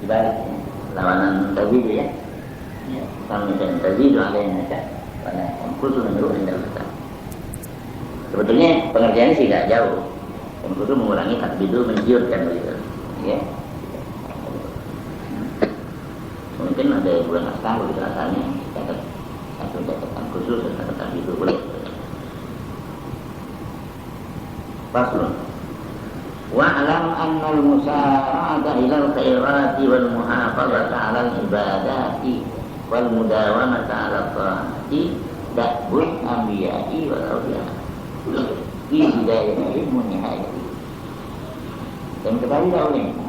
dibalik ya. Lawanan tazidu ya. Ya, kalau misalnya tazidu alaina karena khusus menurut Anda. Sebetulnya pengertiannya sih nggak jauh. Khusus mengurangi takbidu menjiurkan begitu. Ya. Mungkin ada bulan asal begitu asalnya catat satu catatan khusus dan catatan itu boleh. Faslun. Wa'lam anna al-musara'ata ila al-khairati wal muhafazata 'ala al-ibadati wal mudawamata 'ala al-ta'ati da'bul anbiya'i wal awliya fi bidayatihim wa nihayatihim. Dan ketahuilah olehmu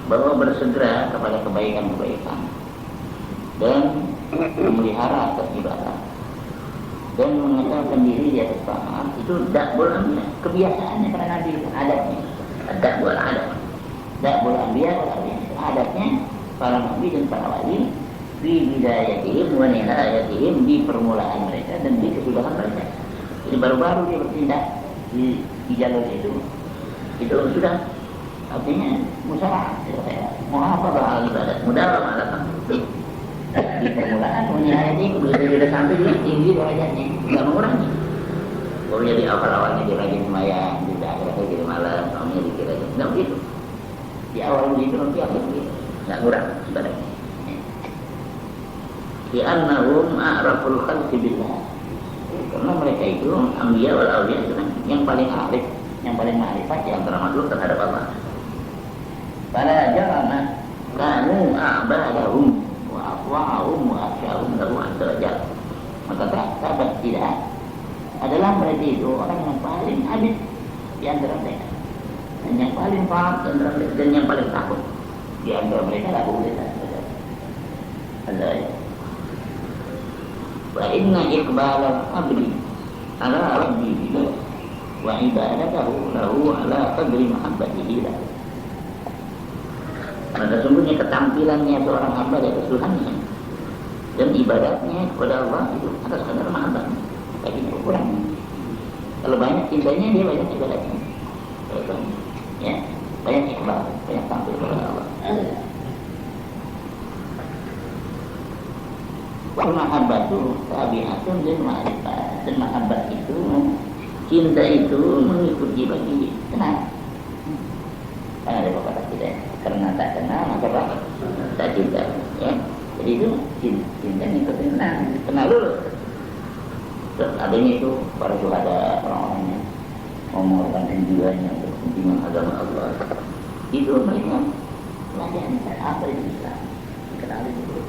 bahwa bersegera kepada kebaikan-kebaikan dan memelihara atas ibadah dan mengekalkan diri di atas taat itu dakbul anbiya, kebiasaannya para nabi, adatnya dakbul adat, dakbul anbiya, adatnya para nabi dan para wali di bidayatihim wa nihayatihim, di permulaan mereka dan di kesudahan mereka. Jadi baru-baru dia bertindak di jalur itu sudah artinya musyawarah, muhafadzah al ibadat, mudawamah ala ta'at. Di permulaan menihayati begitu sudah sampai dia tinggi derajatnya, nggak mengurangi. Kalau jadi awal-awalnya dia rajin semayang, tidak akhirnya jadi malam, malamnya dikit aja, nggak begitu. Di awal begitu nanti akan begitu, nggak kurang ibadahnya. Di annahum a'raful khalqi billah, karena mereka itu anbiya wal awliya itu kan yang paling arif, yang paling ma'rifat di antara makhluk terhadap Allah. Fala jarama kanu a'badahum wa'ahum wa'asyahum lahu azza wa jalla. Maka tak sahabat tidak adalah mereka itu orang yang paling abid di antara mereka, dan yang paling paham dan yang paling takut di antara mereka adalah Abu Bakar. Allah. Wa inna iqbal al-abdi ala rabbi wa ibadatahu lahu ala qadri mahabbatihi lahu. Maka sungguhnya ketampilannya seorang hamba di atas Tuhannya dan ibadatnya kepada Allah itu atas kadar mahabbatnya. Tapi ini ukurannya. Kalau banyak cintanya, dia banyak ibadatnya. Ya, banyak ikhlas, banyak tampil kepada Allah. Wal mahabbatu tabi'atun lil ma'rifat. Dan mahabbat itu, cinta itu mengikuti bagi kenal. Kan ada pepatah kita ya, karena tak kenal maka tak cinta ya. Jadi itu cinta ngikutin kenal dulu. Terus adanya itu para syuhada, orang-orang yang mengorbankan jiwanya untuk kepentingan agama Allah. Itu mereka pelajari apa itu Islam, dikenali dulu.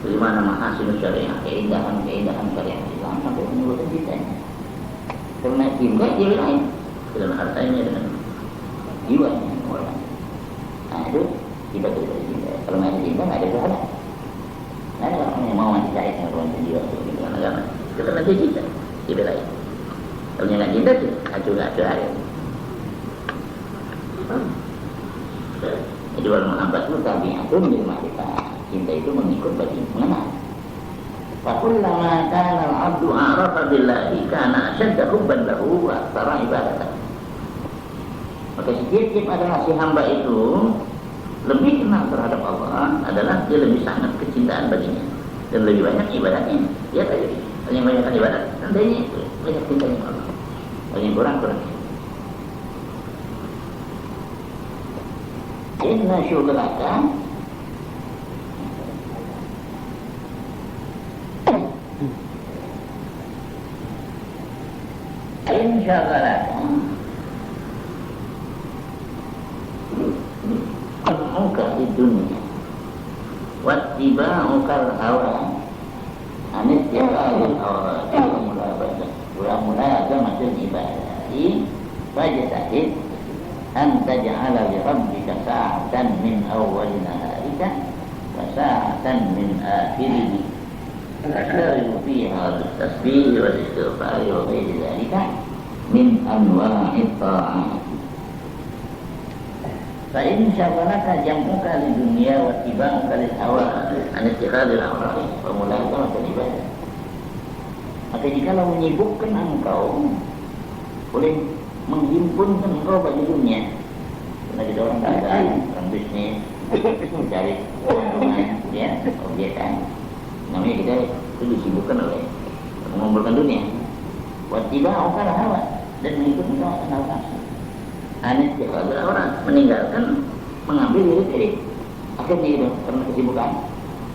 Bagaimana mahasil syariah, keindahan syariah Islam sampai menyebutkan cintanya. Karena cinta dia lain dengan hartanya, dengan jiwanya orang. Nah itu kita tidak cinta. Kalau nggak ada cinta nggak ada syuhada. Nah ada orang yang mau mati syahid mengorbankan jiwa untuk kepentingan agama. Itu kan nanti cinta, dibelain. Kalau nggak cinta sih, acuh-acuh aja. Jadi wal muhabbat itu tabi'atun lil ma'rifah. Cinta itu mengikut bagi mengenal. Fakullama kana al-'abdu a'rafa billahi kana ashadda hubban lahu wa aktsara ibadatan. Maka setiap adalah si hamba itu lebih kenal terhadap Allah adalah dia lebih sangat kecintaan baginya dan lebih banyak ibadatnya. Dia tadi yang banyak ibadat, tandanya itu banyak cintanya Allah. Yang kurang. Inna syukraka insyagalaka an'uka di dunia wattiba'uka al-hawa anittiqa'il awrati wa mulazamatil ibadati fajtahid an taj'ala li rabbika sa'atan min awwali naharika wa sa'atan min akhirihi tasarifu fiha bil-tasbih wal istighfar wa ghairi dhalika min anwa'it ta'at. Fa in syaghalaka jam'uka lid dunya wa tiba'uka lil hawa an ittikhadil amri wa mulazamatil ibadah. Maka jikalau menyibukkan engkau boleh menghimpunkan engkau bagi dunia, karena kita orang dagang, orang bisnis, mencari ya objekan. Namanya kita itu disibukkan oleh mengumpulkan dunia. Watiba akan hawa dan mengikuti hawa nafsu. Aneh kalau orang meninggalkan mengambil diri akhirnya itu karena kesibukan.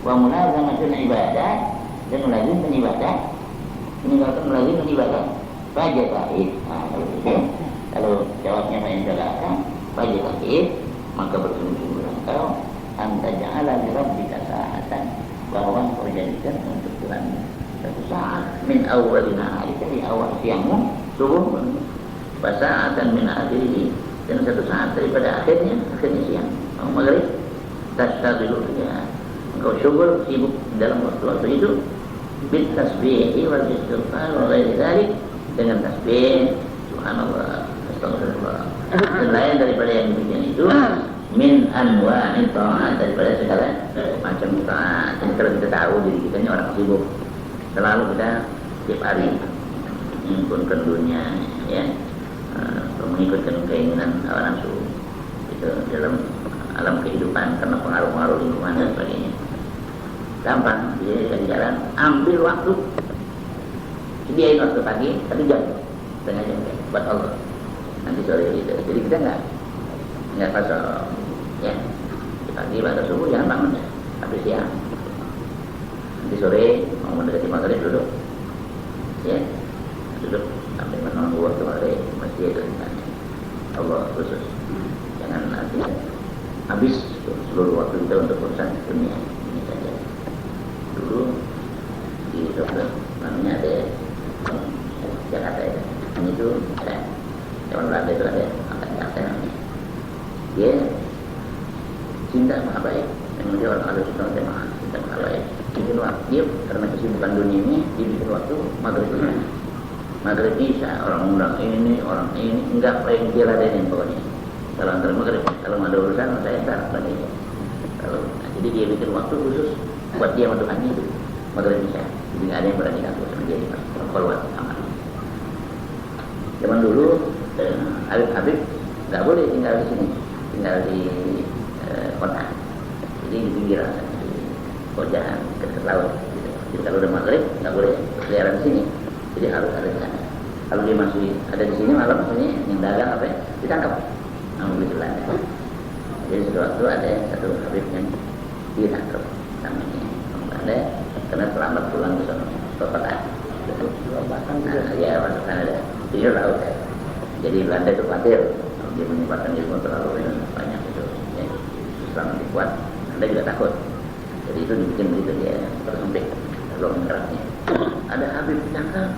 Wa mulazamatul ibadah dan melazimkan ibadah, meninggalkan melazimkan ibadah. Baca taib. Kalau jawabnya yang belakang, baca taib, maka bersungguh-sungguh engkau anta ja'ala li rabbika sa'atan, bahwa engkau jadikan untuk Tuhan satu saat min awalina hari dari awal siangmu subuh sa'atan min akhirih, dan satu saat daripada akhirnya siang maghrib tashtaghilu ya engkau syukur sibuk dalam waktu itu bil tasbih wal istighfar wa ghairi dzalik, dengan tasbih subhanallah astagfirullah dan lain daripada yang demikian itu min anwa'i ta'at, daripada segala macam taat. Dan kalau kita tahu diri kita ini orang sibuk, selalu kita tiap hari mengikutkan dunia ya, mengikutkan keinginan hawa nafsu itu dalam alam kehidupan karena pengaruh-pengaruh lingkungan dan sebagainya. Gampang, jadi jalan ambil waktu, sediain waktu pagi, tapi jam setengah jam buat Allah. Nanti sore gitu. Jadi kita nggak pasal ya. Di pagi pada subuh jangan bangun ya, habis siang. Nanti sore mau mendekati maghrib duduk, ya duduk sampai menunggu waktu maghrib masjid itu misalnya. Allah khusus, jangan nanti habis seluruh waktu kita untuk urusan dunia ini saja. Dulu di dokter namanya ada Jakarta ya, ini itu ada zaman Belanda itu ada angkat Jakarta namanya. Dia cinta sama baik, yang dia orang halus itu sama cinta sama baik. Bikin waktu dia karena kesibukan dunia ini, dia bikin waktu maghrib bisa orang undang ini orang ini enggak paling dia ladenin pokoknya. Kalau antar maghrib, kalau ada urusan saya entar lagi. Kalau jadi dia bikin waktu khusus buat dia sama Tuhan itu maghrib bisa. Jadi nggak ada yang berani ganggu sama dia di keluar kamar. Zaman dulu Habib nggak boleh tinggal di sini, tinggal di kota. Jadi di pinggir di pojokan dekat laut. Gitu. Jadi kalau udah maghrib nggak boleh berkeliaran di sini. Jadi harus ada di sana. Kalau dia masih ada di sini malam, misalnya yang dagang apa ya, ditangkap. Namun begitu lah. Jadi suatu waktu ada satu Habib yang ditangkap, namanya ada karena terlambat pulang ke sana ke kota. Nah, ya masuk sana ada pinggir laut ya. Jadi Belanda itu khawatir dia menyebarkan ilmu terlalu banyak itu. Ya. Islam lebih kuat, Anda juga takut. Jadi itu dibikin begitu dia tersempit lubang keraknya. Ada Habib ditangkap,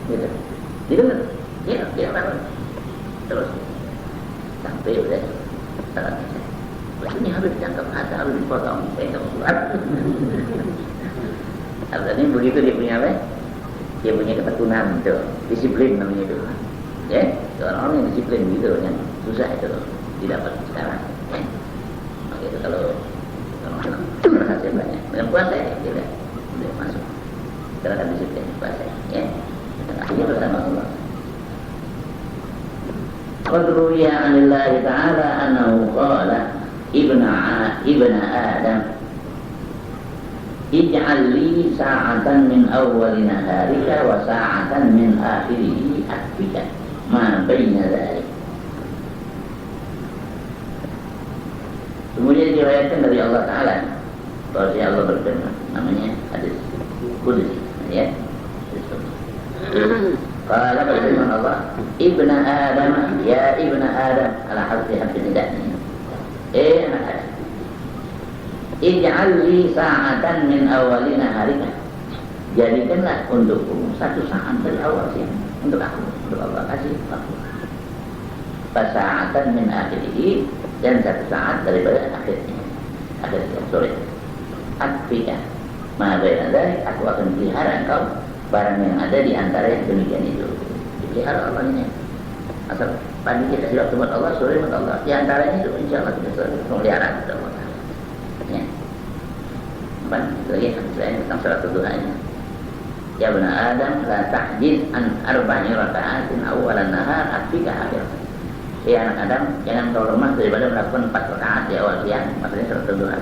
gitu. Didengar, dia lawan. Terus sampai udah saatnya. Ini Habib ditangkap, ada Habib dipotong, saya nggak mau keluar. Artinya begitu dia punya apa? Dia punya ketekunan itu, disiplin namanya itu. Ya, orang-orang yang disiplin gitu, yang susah itu didapat sekarang. Ya. Maka itu kalau berhasil banyak. Dengan puasa ya, dia masuk. Karena kan disiplin puasa, ya. Dan akhirnya bersama Allah. Qad ruwiya 'anillahi ta'ala annahu qala ibna Adam ij'al li sa'atan min awwali naharika wa sa'atan min akhirihi akfika ma baina dzalik. Kemudian diriwayatkan dari Allah Ta'ala bahwa Allah berfirman, namanya hadis qudsi ya. Qala berfirman Allah, ibna Adam ya ibna Adam, ala hadfi nidah. Anak Adam, ij'al li sa'atan min awwali naharika, jadikanlah untukku satu saat dari awal siang untuk aku, untuk Allah kasih waktu. Fasa'atan min akhirihi, dan satu saat daripada akhirnya, akhir siang sore. Akfika ma baina dzalik, aku akan pelihara engkau barang yang ada di antara yang demikian itu. Dipelihara Allah ini. Asal pagi kita kasih waktu buat Allah, sore buat Allah. Di antaranya itu insya Allah kita selalu memelihara kepada Allah. Ya. Lagi selain tentang salat duha ini. Ya benar Adam la tahjid an arba'i raka'atin awwalan nahar akfika akhir. anak Adam, jangan kau lemah daripada melakukan 4 rakaat di awal siang, maksudnya sholat duha.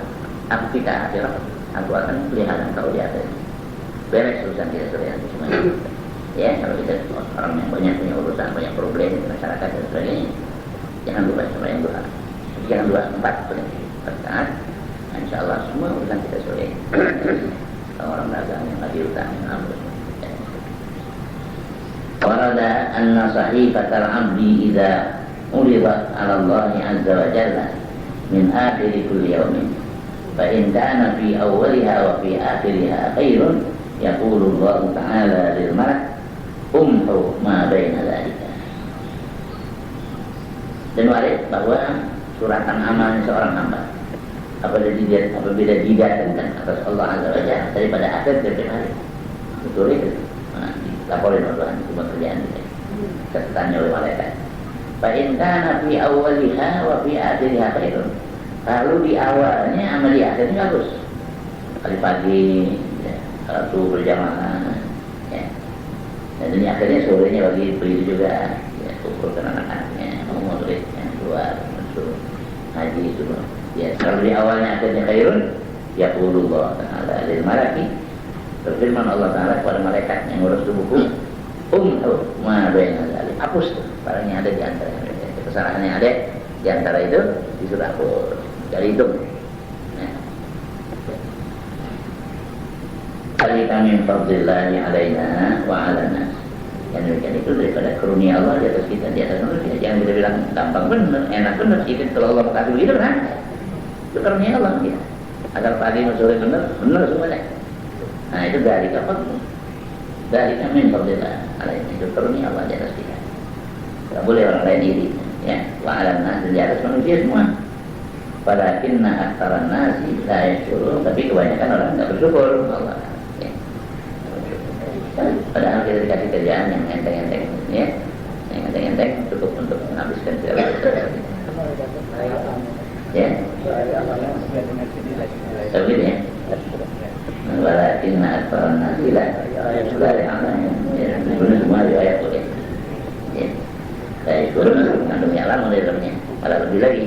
Aku kita akhirat, aku akan pelihara kau di atas. Beres urusan kita sore nanti semuanya. Ya, kalau kita orang yang banyak punya urusan, banyak problem masyarakat dan sebagainya, jangan lupa sembahyang duha. Jangan 4 rakaat. Insya Allah semua urusan kita sore. Kalau orang dagang yang lagi utang, ampun. Warada anna sahifatal abdi idza uridat 'ala Allah 'azza wa jalla min akhir kulli yawmin fa in kana fi awwaliha wa fi akhiriha khairun yaqulu Allah ta'ala lil malak umhu ma baina dzalika. Dan waris bahwa suratan amal seorang hamba apabila didatangkan atas Allah Azza wa Jalla daripada akhir ke hari betul itu. Laporin oleh Tuhan itu pekerjaan kita catatan oleh malaikat. Fa in kana fi awwaliha wa fi akhiriha khairun. Kalau di awalnya sama di akhirnya bagus. Pagi ya, kalau berjamaah ya. Dan ini akhirnya sorenya bagi begitu juga ya, kumpulkan anak-anaknya mau muridnya keluar masuk haji semua. Ya, kalau di awalnya akhirnya khairun yaqulullah ta'ala lil malaki. Berfirman Allah Ta'ala kepada malaikat yang ngurus tubuhku, ma baina dzalik, hapus tuh barang yang ada di antara kesalahan yang ada di antara itu disuruh hapus dari hitung. Dzalika min fadlillahi alaina wa 'alan nas. Yang demikian itu daripada karunia Allah di atas kita, di atas manusia. Jangan kita bilang gampang bener, enak bener. Itu kalau Allah kasih begitu kan? Itu karunia Allah ya. Agar pagi sore bener semuanya. Nah itu dari kapan? Dari kami fadillah alaina, itu karunia Allah di atas kita. Tidak boleh orang lain iri ya. Wa 'alan nas, di atas manusia semua. Walakinna aktsaran nasi la yashkurun, tapi kebanyakan orang tidak bersyukur Allah. Ya. Padahal kita dikasih kerjaan yang enteng-enteng ya. Yang enteng-enteng cukup untuk menghabiskan segala sesuatu. Ya. Tapi ya. Walakinna aktsaran nasi la yashkurun. Ya, benar semua riwayat boleh. Ya. Saya syukur mengandung alam di dalamnya. Malah lebih lagi.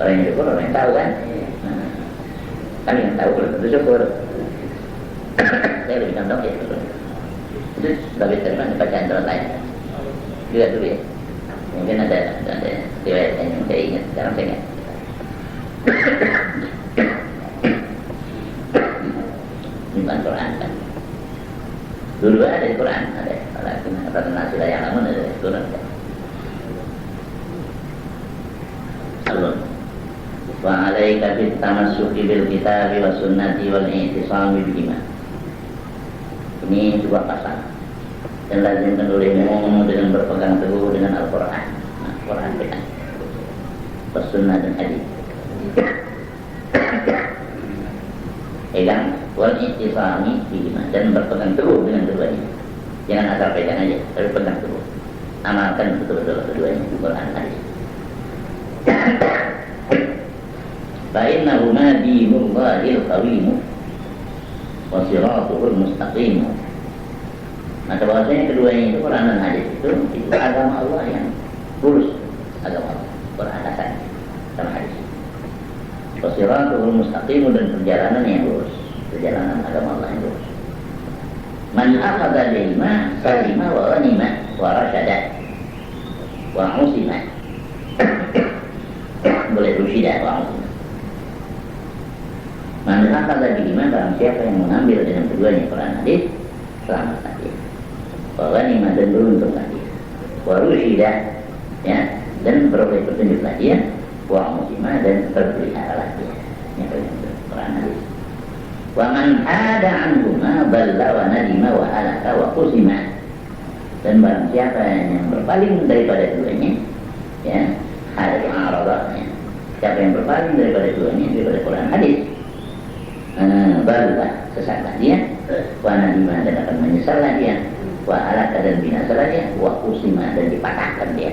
Orang yang syukur, orang yang tahu kan. Nah, kami yang tahu belum tentu syukur. Saya lebih condong ya syukur. Itu sebagai terima bacaan surat lain. Lihat dulu ya. Mungkin ada riwayat yang saya ingat. Sekarang saya ingat. Ini bukan Quran kan. Dulu ada di Quran, ada. Kalau nasilah yang lama ada di Quran kan. Alun. Wa 'alaika bit tamassuki bil kitabi was sunnati wal i'tisami bihima. Ini sebuah pasal. Dan lazimkan olehmu dengan berpegang teguh dengan Al-Quran. Nah, Quran kita. Was sunnah dan hadis. Pegang wal i'tisami bihima dan berpegang teguh dengan keduanya. Jangan asal pegang aja, tapi pegang teguh. Amalkan betul-betul keduanya, Quran hadis. Fa'innahuma dinullahil qawimu wa siratuhul mustaqim. Maka bahwasanya keduanya itu Quran dan hadis itu agama Allah yang lurus, agama Allah Quran dasar sama hadis. Wa siratuhul mustaqim, dan perjalanan yang lurus, perjalanan agama Allah yang lurus. Man akhadha lilma salima wa ghanima wa rasyada wa usima. Boleh rusyidah wa usima. Maka kata bagaimana barang siapa yang mengambil dengan keduanya Quran hadis, selamat tadi. Wa ghanimah, dan beruntung tadi. Wa rusyidah, ya, dan beroleh petunjuk dia. Wa muslimah, dan terpelihara dia. Ini Quran hadis. Wa man ada anhuma balla wa nadima wa halaka wa qusima. Dan barang siapa yang berpaling daripada keduanya, ya, ada aradahnya. Siapa yang berpaling daripada keduanya, daripada Quran hadis, barulah sesatlah dia, wa nadima, dan akan menyesallah dia, wa halaka, dan binasalah dia, wa qusima, dan dipatahkan dia.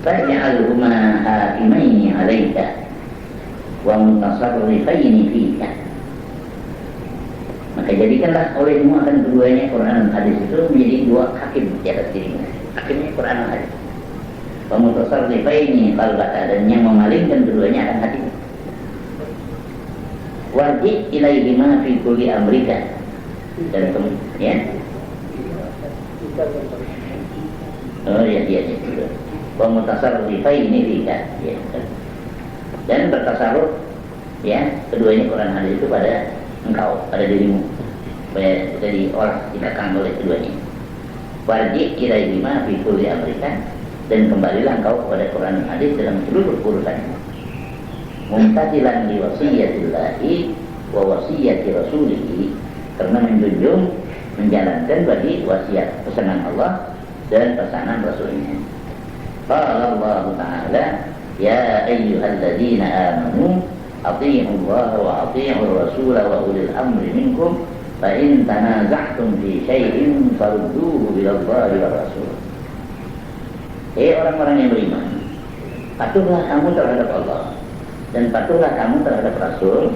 Faj'alhuma hakimaini 'alaika wa mutasarrifaini fika. Maka jadikanlah olehmu akan keduanya Quran dan hadis itu menjadi dua hakim di atas dirimu. Hakimnya Quran dan hadis. Pemutasarrifaini qalbaka, dan yang memalingkan keduanya akan hatimu. Warji ilaihima fi kulli amrika, dan ya. Oh ya dia itu. Pemutasarrifaini fika, ya. Dan bertasarruf ya keduanya Quran dan hadis itu pada engkau, pada dirimu, supaya bisa diolah, dikekang oleh keduanya. Warji ilaihima fi kulli amrika, dan kembalilah engkau kepada Quran dan hadis dalam seluruh urusanmu. Mumtadilan li wasiyatillahi wa wasiyati rasulihi, karena menjunjung, menjalankan bagi wasiat pesanan Allah dan pesanan Rasulnya. Qala Allah Ta'ala, ya ayyuhalladzina amanu atii'u Allah wa atii'ur rasul wa ulil amri minkum fa in tanaza'tum fi syai'in farudduhu ila Allah wa rasul. Orang-orang yang beriman, patuhlah kamu terhadap Allah dan patuhlah kamu terhadap Rasul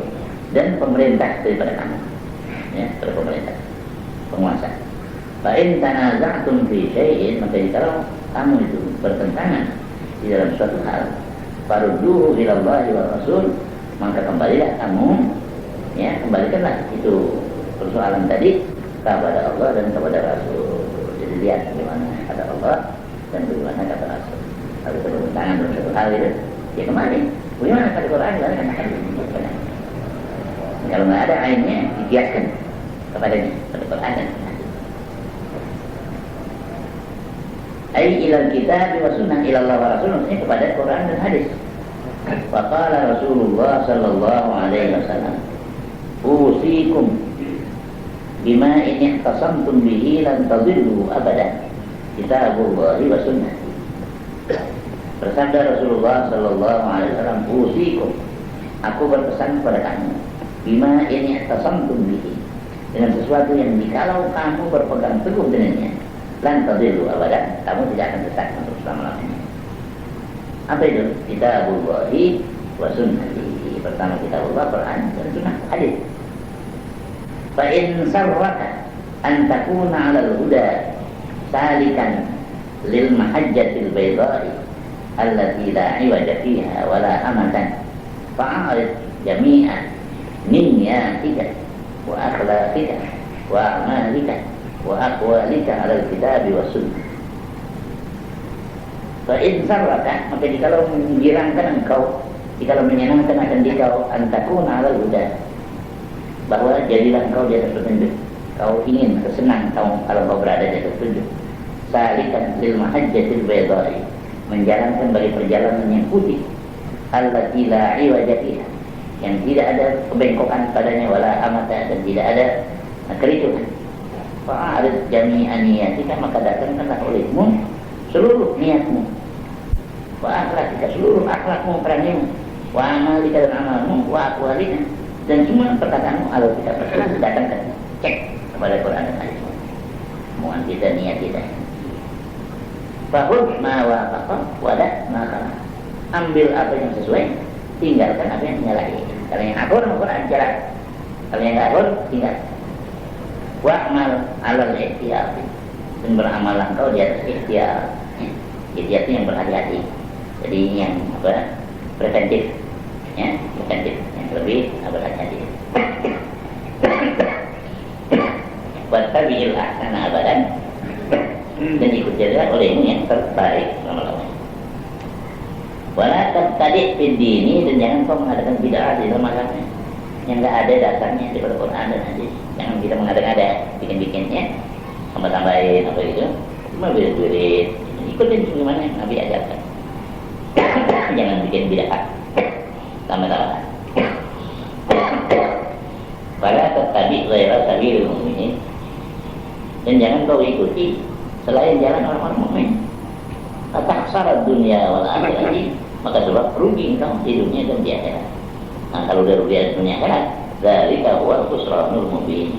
dan pemerintah daripada kamu, ya, terhadap pemerintah, penguasa. Fa in tanaza'tum fi syai'in, maka kalau kamu itu bertentangan di dalam suatu hal, farudduhu ila Allah wa Rasul, maka kembalilah kamu, ya, kembalikanlah itu persoalan tadi kepada Allah dan kepada Rasul. Jadi lihat bagaimana kata Allah dan bagaimana kata Rasul. Kalau bertentangan dalam suatu hal itu, ya kembali. Bagaimana kata Quran, bagaimana kata hadis. Kalau nggak ada ainnya, dikiaskan kepadanya, pada Quran dan hadis. Ai ilal kitab wa sunnah ila Allah wa Rasul, maksudnya kepada Quran dan hadis. Wa qala Rasulullah sallallahu alaihi wasallam, usikum bima in ihtasamtum bihi lan tadillu abadan, kitabullah wa sunnah. Bersabda Rasulullah sallallahu alaihi wasallam, usikum, aku berpesan kepada kamu, bima in ihtasamtum bihi, dengan sesuatu yang jikalau kamu berpegang teguh dengannya, lan tadillu abadan, kamu tidak akan sesat untuk selama-lamanya. Apa itu? Kitabullah wa sunnah. Pertama kitabullah, Quran, dan sunnah, hadis. Fa in sarraka an takuna 'alal huda salikan lil mahajjatil baydha'i allati la 'iwaja fiha wa la amatan fa'arid jami'an niyyatika wa akhlaqika wa a'malika wa aqwalika 'alal kitabi was sunnah. Fa in sarraka, maka jikalau menggirangkan engkau, jikalau menyenangkan akan dikau, antakuna 'alal huda, bahwa jadilah engkau di atas petunjuk, kau ingin kesenang kau kalau kau berada di atas petunjuk. Salikan lil mahajjatil baydha'i, menjalankan bagi perjalanan yang putih, allati la 'iwaja fiha, yang tidak ada kebengkokan padanya, wala amata, dan tidak ada kericuhan. Fa'arid jami'an niyatika, maka datangkanlah olehmu seluruh niatmu, wa akhlakika, seluruh akhlakmu, peranmu, wa amalika, dan amalmu, wa aqwalika, dan semua perkataanmu, kalau kita datangkan, cek kepada Quran dan hadis, mohon kita niat kita. Fahud ma wafaqa wadah ma khala, ambil apa yang sesuai, tinggalkan apa yang menyalahi. Kalau yang akur sama Quran jalan, kalau yang nggak akur tinggal. Wa amal alal ihtiyat, dan beramal engkau di atas ikhtiar. Ikhtiar itu yang berhati-hati, jadi yang apa, preventif, ya, preventif, yang lebih berhati-hati. Wattabi'il ahsana abadan, dan ikut jalan olehmu yang terbaik lama-lamanya. Wala tabtadi' fid dini, dan jangan kau mengadakan bid'ah di dalam agama yang enggak ada dasarnya di Quran dan hadis. Jangan kita mengada-ngada, bikin-bikinnya, tambah-tambahin apa itu, cuma wirid-wirid, ikutin bagaimana yang Nabi ajarkan. Jangan bikin bid'ah, tambah-tambah. Wala tabtadi' ghaira sabilil mu'minin, dan jangan kau ikuti selain jalan orang-orang mukmin. Tahsarad dunya wal akhirati, maka sebab rugi engkau di dunia dan di akhirat. Nah, kalau udah rugi di dunia akhirat, dzalika huwal khusranul mubin,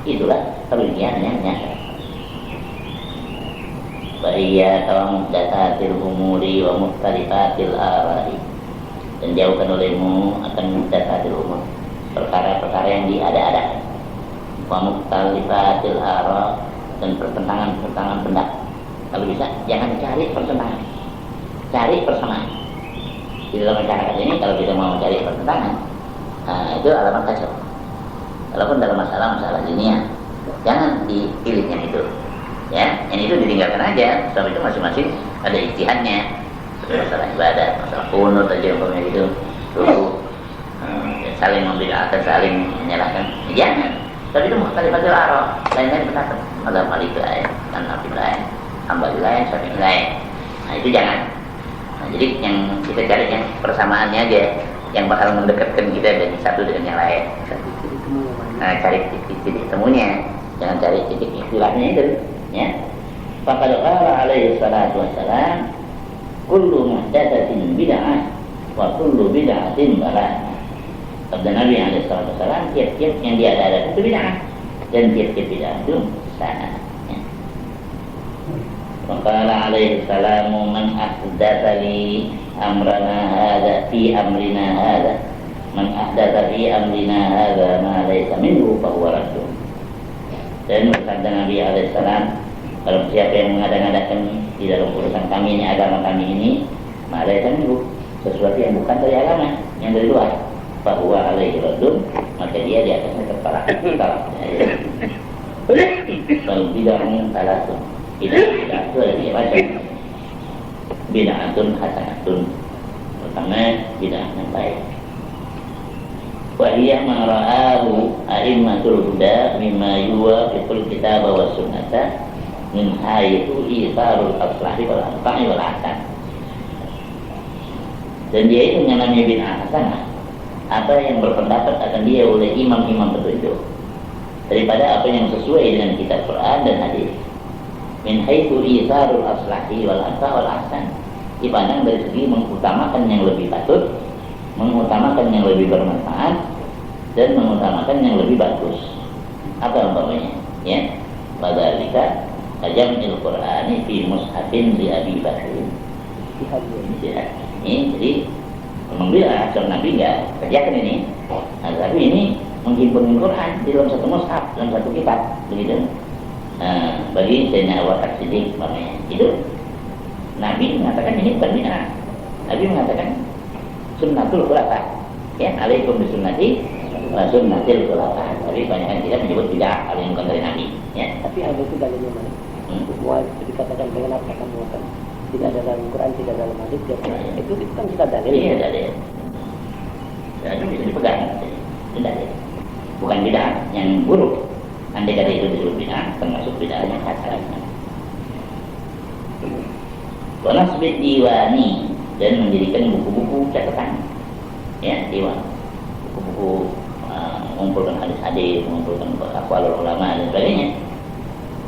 itulah kerugian yang nyata. Wa iyyaka wa muhdatsatil umuri wa muhtalifatil ara'i, dan jauhkan olehmu akan muhdatsatil umur, perkara-perkara yang diada-adakan. wa muktalifatil ara, dan pertentangan-pertentangan pendapat. Kalau bisa jangan cari pertentangan, cari persamaan. Di dalam masyarakat ini kalau kita mau mencari pertentangan, nah, itu alamat kacau. Walaupun dalam masalah-masalah dunia, jangan dipilih yang itu, ya, yang itu ditinggalkan aja. Sebab itu masing-masing ada ijtihadnya. Masalah ibadah, masalah kunut aja umpamanya gitu, dulu saling membid'ahkan, saling menyalahkan, jangan. Tapi itu mukhtalifat al-ara, lain-lain pendapat, mazhab Maliki lain, Hanafi lain, Hambali lain, Syafi'i lain. Nah itu jangan. Nah, jadi yang kita cari yang persamaannya aja, yang bakal mendekatkan kita dari satu dengan yang lain. Nah, cari titik temunya, jangan cari titik ikhtilafnya itu, ya. Faqad qala alaihi salatu wassalam, kullu muhdatsatin bid'ah wa kullu bid'atin dhalalah. Sabda Nabi alaihi salatu wassalam, tiap-tiap yang diadakan itu bid'ah dan tiap-tiap bid'ah itu salah. Qala alaihi salamu man ahdatsa li amrana hadza fi amrina hadza man ahdatsa fi amrina hadza ma laysa minhu fa huwa raddun. Dan sabda Nabi alaihi salam, kalau siapa yang mengada-ngadakan di dalam urusan kami ini, agama kami ini, ma laysa minhu, sesuatu yang bukan dari agama, yang dari luar, fa huwa alaihi raddun, maka dia di atasnya tertolak. Kalau bid'ahnya salah, bid'ah itu ada tiga macam. Bid'atun hasanatun, pertama bid'ah yang baik. Wa hiya ma ra'ahu a'immatul huda mimma yuwafiqul kitab wa sunnata min haythu itharul aslahi wal anfa'i wal hasan. Dan dia itu yang namanya bid'ah hasanah, apa yang berpendapat akan dia oleh imam-imam petunjuk daripada apa yang sesuai dengan kitab Quran dan hadis. Min haitsu itharul aslahi wal anfa' wal ahsan, dipandang dari segi mengutamakan yang lebih patut, mengutamakan yang lebih bermanfaat, dan mengutamakan yang lebih bagus. Apa umpamanya? Ya, badzalika tajamil Qur'ani fi mushafin li Abi Bakr. Ini jadi memang dia asal Nabi enggak kerjakan ini. Nah, tapi ini menghimpun Quran di dalam satu mushaf, dalam satu kitab, begitu. Bagi Sayyidina Abu Bakar Siddiq namanya itu, Nabi mengatakan ini bukan bid'ah. Nabi mengatakan sunnatul khulafa, ya, alaikum bisunnati wa sunnatil khulafa. Tapi banyak tidak menyebut bid'ah kalau yang bukan dari Nabi, ya. Tapi ada itu dalilnya mana? Semua dikatakan dengan apa kamu akan tidak ada dalam Quran, tidak dalam hadis, itu kan sudah dalil. Iya, dalil. Dan itu bisa dipegang, itu dalil. Bukan bid'ah yang buruk. Andai kata itu disebut bid'ah, termasuk bid'ah yang hasanah. Wa nasbid diwani, dan mendirikan buku-buku catatan, ya, diwan, buku-buku mengumpulkan hadis-hadis, mengumpulkan aqwalul ulama dan sebagainya.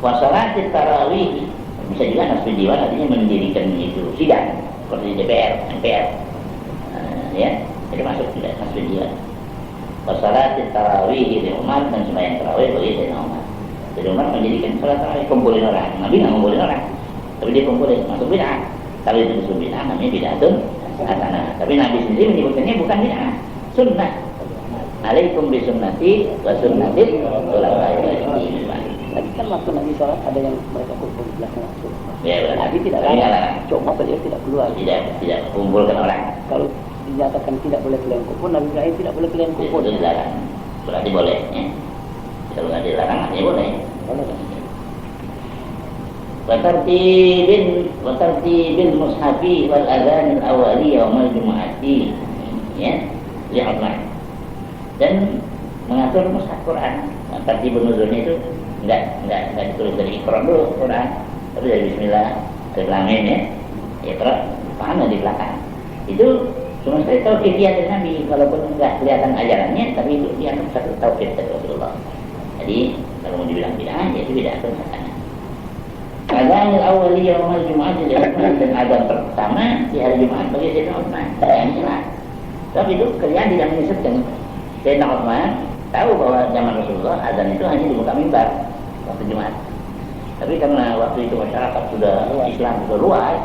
Wa salatit tarawih, bisa juga nasbid diwan artinya mendirikan itu sidang seperti DPR, MPR, ya, jadi masuk tidak nasbid diwan. Wasalatit tarawih di Umar, dan sembahyang tarawih bagi Sayyidina Umar. Jadi Umar menjadikan salat tarawih, kumpulin orang. Nabi nggak ngumpulin orang, tapi dia kumpulin, masuk bid'ah. Kalau itu disebut bid'ah, namanya bid'atun hasanah. Tapi Nabi sendiri menyebutkannya bukan bid'ah, sunnah. Alaikum bisunnati wa sunnatil khulafa'ir rasyidin. Tadi kan waktu Nabi sholat ada yang mereka kumpul di belakang langsung. Ya, Nabi tidak larang, cuma beliau tidak keluar. Tidak kumpulkan orang. Kalau dinyatakan tidak boleh kalian kumpul, Nabi Ibrahim tidak boleh kalian kumpul. Itu dilarang, berarti boleh, ya. Kalau nggak dilarang, artinya boleh. Watartibil mushafi wal adzan al awali yaumal jumu'ati, ya, lihatlah. Dan mengatur mushaf Quran. Tartibun nuzulnya itu enggak ditulis dari Iqra dulu Quran, tapi dari Bismillah, dari Lamin, ya, Iqra, paham di belakang. Itu cuma saya tahu kiat dari Nabi, walaupun enggak kelihatan ajarannya, tapi itu dianggap satu tauhid dari Rasulullah. Jadi kalau mau dibilang bid'ah, ya itu bid'ah hasanah. Adzan al-awwali yaumal jumu'ah, dan adzan pertama di hari Jumat bagi Sayyidina Utsman. Yang jelas. Tapi itu kalian tidak menyesatkan. Sayyidina Utsman tahu bahwa zaman Rasulullah adzan itu hanya di muka mimbar waktu Jumat. Tapi karena waktu itu masyarakat sudah Islam sudah luas,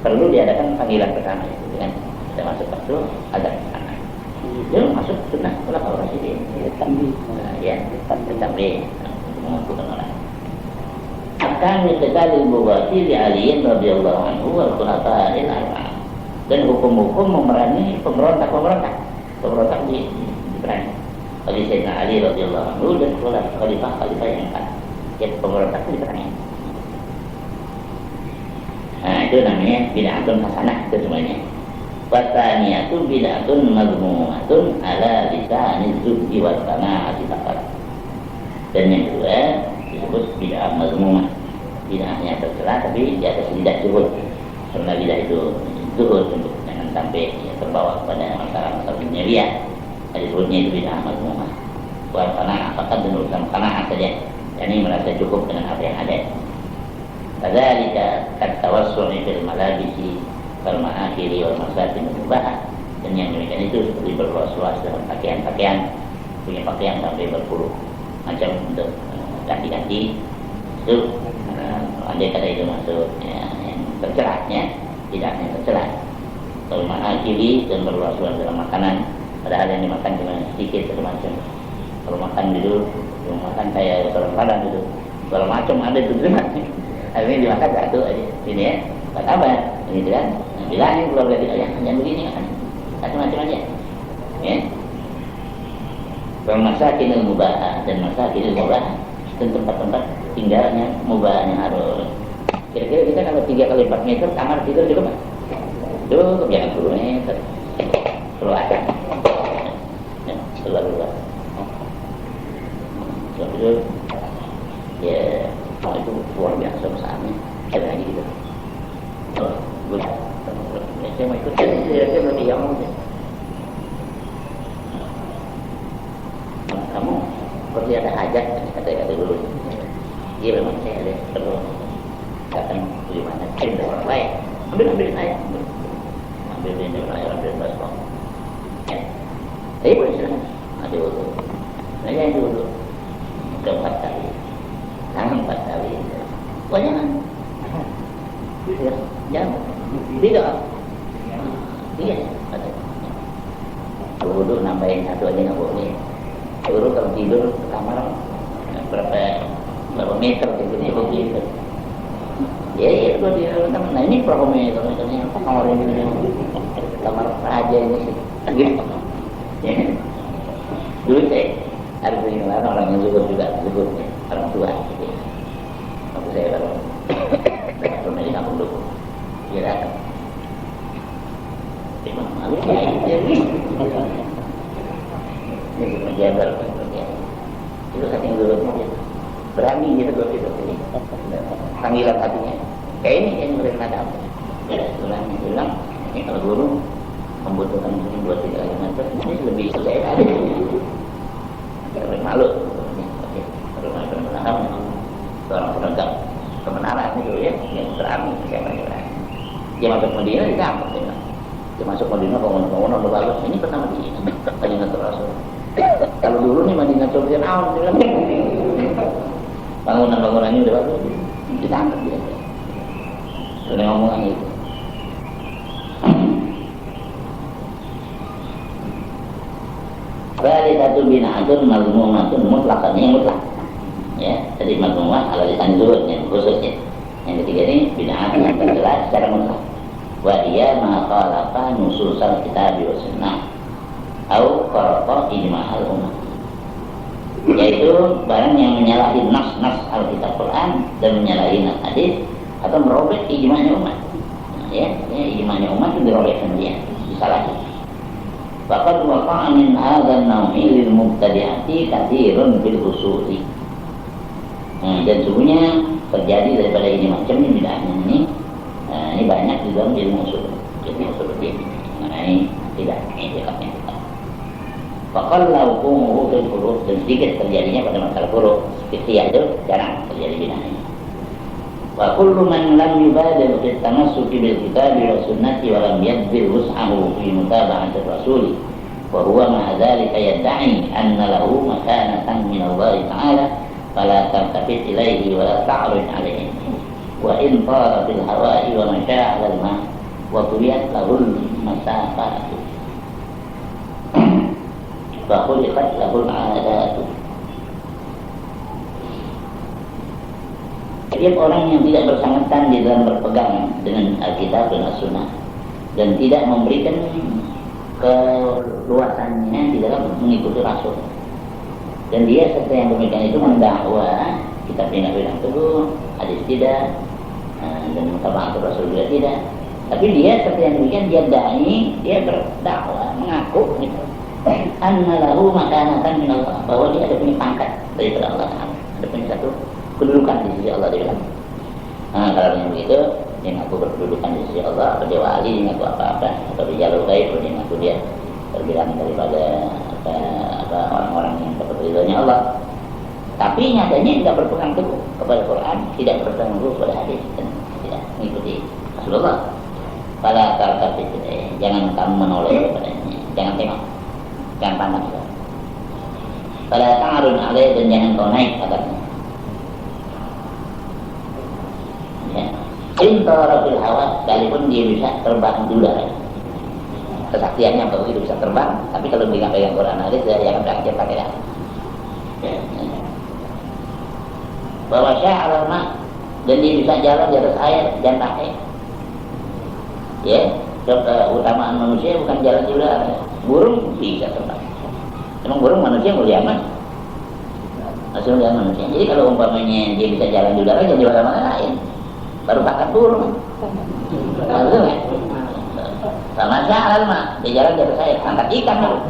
perlu diadakan panggilan pertama itu, kan? Kita masuk waktu adzan pertama. Itu masuk sunnah khulafaur rasyidin. Tambih. Ya, tambih. mengumpulkan orang. Akan diketahui bugati di aliyin radhiyallahu anhu wal khulafa'il arba'ah. Dan hukum-hukum memerangi pemberontak diperangi oleh Sayyidina Ali radhiyallahu anhu dan khalifah yang empat. Jadi pemberontak itu diperangi. Nah, itu namanya bid'atun hasanah itu semuanya. Wataniyatu bid'atun mazmumatun ala lisaniz zuhdi wa qana'ati faqat. Dan yang kedua disebut bid'ah mazmumah. Bid'ahnya tercela tapi di atas lidah zuhud. Karena lidah itu zuhud untuk jangan sampai terbawa kepada masalah-masalah duniawiah. Disebutnya itu bid'ah mazmumah. Wa qana'ah faqat dan urusan qana'ah saja. Yani merasa cukup dengan apa yang ada. Kadzalika at-tawassul' fil malabisi wal ma'akhiri wal masatin mubah. Dan yang demikian itu seperti berluas-luas dalam pakaian-pakaian, punya pakaian sampai berpuluh macam untuk ganti-ganti. Itu andai kata itu masuk ya, yang tercelah, tidak yang tercelah. Wal ma'akhiri dan berluas-luas dalam makanan, padahal yang dimakan cuma sedikit macam. Kalau makan dulu, makan kayak orang Padang gitu. Kalau macam ada itu cuma. Hari ini dimakan satu aja, ini ya, buat apa? Ini kan, bilangin keluarga kita jangan begini kan, macam-macam aja, ya. Masakinul mubah dan masakinul mubah dan tempat-tempat tinggalnya mubahnya harus. Kira-kira kita kalau 3 kali 4 meter kamar tidur cukup nggak? Cukup, jangan 10 meter, keluar, keluar. Itu, ya. Itu luar biasa besarnya. Ada lagi gitu. Saya mau ikut. Saya mau diam aja. Kamu seperti ada hajat, kata dulu. Iya memang saya ada perlu. Katakan bagaimana? Ada orang lain. Ambil saya. Ambil ini orang baskom. Ya. Tapi boleh silakan. Ada dulu. Saya dulu. Keempat kali. Tangan 4 kali. Oh jangan. Jangan. Tidak. Iya. Duduk nambahin 1 aja nggak boleh. Dulu kalau tidur ke kamar berapa meter gitu. Ya kalau di nah ini berapa meter meternya apa kamar ini? Kamar raja ini sih. Gitu. Dulu saya harus mengenal orang yang juga orang tua. Waktu saya baru rumah di kampung dulu, kira memang malu ini menjaga itu saking dulu berani gitu ini panggilan hatinya kayak ini yang mereka ada bilang ini kalau guru membutuhkan mungkin 2-3 meter ini lebih saya ada malu seorang penegak kebenaran itu ya yang terami dia masuk Madinah di kampung dia masuk Madinah bangun-bangun udah bagus ini pertama di Madinah Rasul. Kalau dulu nih Madinah Fir'aun bangunan-bangunannya udah bagus ditangkap dia sudah ngomong itu. Satu bina'atun mazmumatun mutlaqan yang mutlak. Ya, jadi mazmumah ala lisan zuhud yang khususnya. Yang ketiga ini bid'ah yang tercela secara mutlak. Wa iya ma khalafa nususal kitab wa sunnah au kharaqa ijma'al ummah. Yaitu barang yang menyalahi nas Alkitab Quran dan menyalahi nas hadis atau merobek ijma'nya umat. Ya, ijma'nya umat itu dirobekkan dia, disalahi. Faqad waqa'a min hadzal naw'i lil mubtadi'ati katsirun fil usuli. Dan sungguhnya terjadi daripada ini macam ini bid'ahnya ini banyak di dalam ilmu usul. Ilmu usul ini mengenai tidak itikadnya kita. Faqal lauqumu fil furu' dan sedikit terjadinya pada masalah furu'. Fikih itu jarang terjadi bid'ahnya. Wa kullu man lam yubadir fi tamassuki bil kitabi wa sunnati wa lam yadbir wus'ahu fi mutaba'ati rasuli wa huwa ma'a dhalika yad'i anna lahu makanatan min Allah ta'ala fala tartafit ilaihi wa la ta'ruj alaihi wa in tara fil hawa'i wa masya'a al ma wa turiyat lahul masafatu fa khuliqat lahul 'adatu Setiap orang yang tidak bersangkutan di dalam berpegang dengan Alkitab dan As-Sunnah dan tidak memberikan keluasannya di dalam mengikuti Rasul, dan dia serta yang demikian itu mendakwa kitab yang teguh, hadis tidak, dan mutaba'atul Rasul juga tidak. Tapi dia serta yang demikian dia dai, dia berdakwah mengaku gitu, annalahu makanatan min Allah, bahwa dia ada punya pangkat daripada Allah Taala, ada punya satu kedudukan di sisi Allah di dalam. Kalau yang begitu, dia ngaku berkedudukan di sisi Allah, atau dia wali, dia ngaku apa-apa, atau dia jalur gaib, dia ngaku dia terbilang daripada orang-orang yang dapat ridhonya Allah. Tapi nyatanya tidak berpegang teguh kepada Quran, tidak berpegang teguh kepada hadis, dan tidak mengikuti Rasulullah. Pada kata itu, jangan kamu menoleh kepadanya, jangan tengok, jangan pandang. Pada ta'arun alaih, dan jangan kau naik katanya. Intara fil hawa, sekalipun dia bisa terbang di udara. Kesaktiannya kalau itu bisa terbang, tapi kalau dia pegang Quran hadis, dia akan berangkat pakai darat. Bahwa sya'al ma, dan dia bisa jalan di atas air dan pakai. Ya, keutamaan manusia bukan jalan di udara. Burung bisa terbang. Memang burung manusia mulia amat. Masih mulia manusia. Jadi kalau umpamanya dia bisa jalan di udara, jadi mana lain. Baru pakai burung. Lalu sama sya'al ma, dia jalan di atas air, angkat ikan dulu.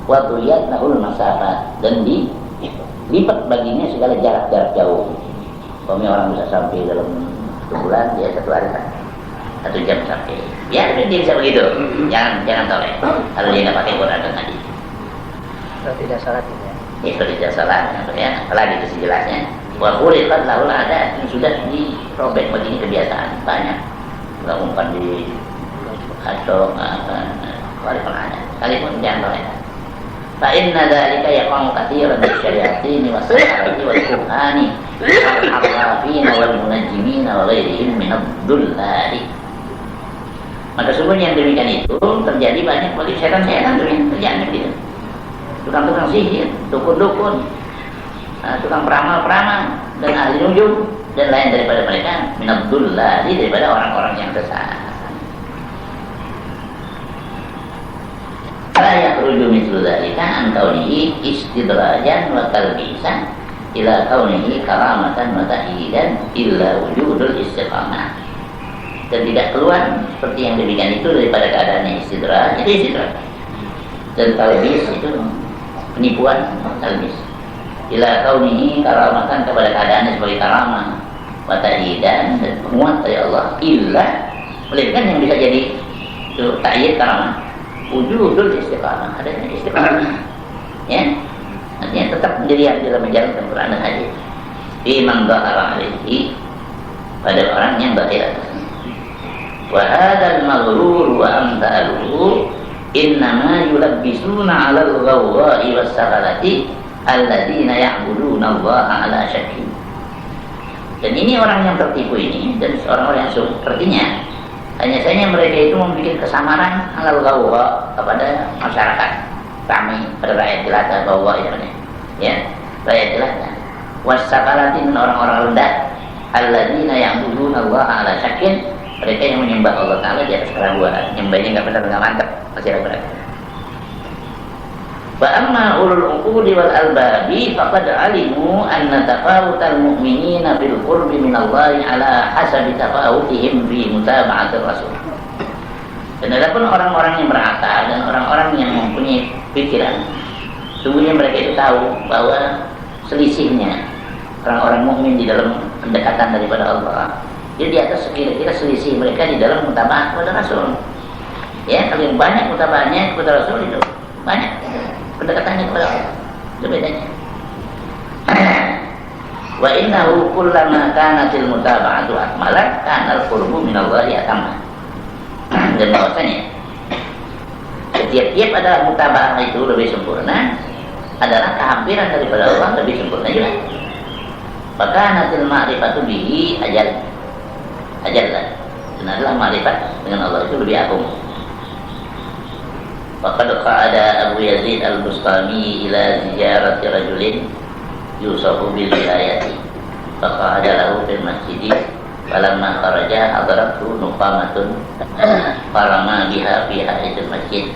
Waktu lihat nahul masafat, dan dilipat baginya segala jarak-jarak jauh. Kalau orang bisa sampai dalam 1 bulan, dia 1 hari kan, 1 jam sampai. Ya, dia bisa begitu. Jangan toleh. Kalau dia nggak pakai Quran dan hadis. Kalau tidak salat ya. Itu tidak salah, ya. Apalagi itu sejelasnya. Wa quliqat lahul adat, sudah dirobek begini kebiasaan banyak. Enggak umpan di atau warisan adat. Sekalipun jangan toleh. Fa inna dzalika yaqamu katsiran min syayatin wa sahari wa kuhani al-harrafin wal munajjimin wa ghairihim min ad-dullali. Maka sesungguhnya yang demikian itu terjadi banyak bagi setan-setan tuh yang terjadi begitu. Tukang-tukang sihir, dukun-dukun, tukang peramal-peramal, dan ahli nujum, dan lain daripada mereka min ad-dullali, daripada orang-orang yang sesat. La yakhruju mithlu dzalika an kaunihi istidrajan wa talbisan ila kaunihi karamatan wa ta'yidan illa wujudul istiqamah. Dan tidak keluar seperti yang demikian itu daripada keadaannya istidraj, itu istidraj. Dan talbis itu penipuan, talbis. Ila kaunihi karamatan, kepada keadaannya sebagai karamah, wa ta'yidan, dan penguat dari Allah, illa, melainkan yang bisa jadi itu ta'yid karamah, wujudul istiqamah, adanya istiqamah, ya, artinya tetap mendirian dalam menjalankan Quran dan hadis. Imam dhahara alaihi, pada orang yang bahir atasnya. Wa hadzal maghrur wa amthaluhu innama yulabbisuna 'alal ghawwa'i was-sahalati alladziina ya'buduna Allah 'ala syakkin. Dan ini orang yang tertipu ini, dan orang-orang yang sepertinya hanya saja mereka itu membuat kesamaran alal ghawwa kepada masyarakat kami, pada rakyat jelata, ghawwa itu ya, rakyat jelata. Was-sakalatin, orang-orang rendah, alladzina ya'buduna Allah 'ala syakkin, mereka yang menyembah Allah Ta'ala di atas keraguan, nyembahnya enggak benar, enggak mantap, masih ragu-ragu. Wa amma ulul uqudi wal albabi faqad alimu anna tafawutal mu'minina bil qurbi min Allah ala hasabi tafawutihim fi mutaba'atir rasul. Dan adapun orang-orang yang berakal dan orang-orang yang mempunyai pikiran, sungguhnya mereka itu tahu bahwa selisihnya orang-orang mukmin di dalam pendekatan daripada Allah, dia di atas kira-kira selisih mereka di dalam mutaba'ah kepada Rasul. Ya, kalau yang banyak mutaba'ahnya kepada Rasul itu banyak pendekatannya kepada Allah, itu bedanya. Wa innahu kullama kanatil mutaba'atu akmalat kana al-qurbu min Allah atamma. Dan bahwasanya setiap ada mutaba'ah itu lebih sempurna, adalah kehampiran daripada Allah lebih sempurna juga. Maka natil ma'rifatu bihi ajallah, dan adalah ma'rifat dengan Allah itu lebih agung. Faqad qa'ada Abu Yazid al-Bustami ila zijarati rajulin yusafu bil wilayati. faqa'ada lahu fil masjid falamma kharaja hadaratu nuqamatun farama biha fi haitil masjid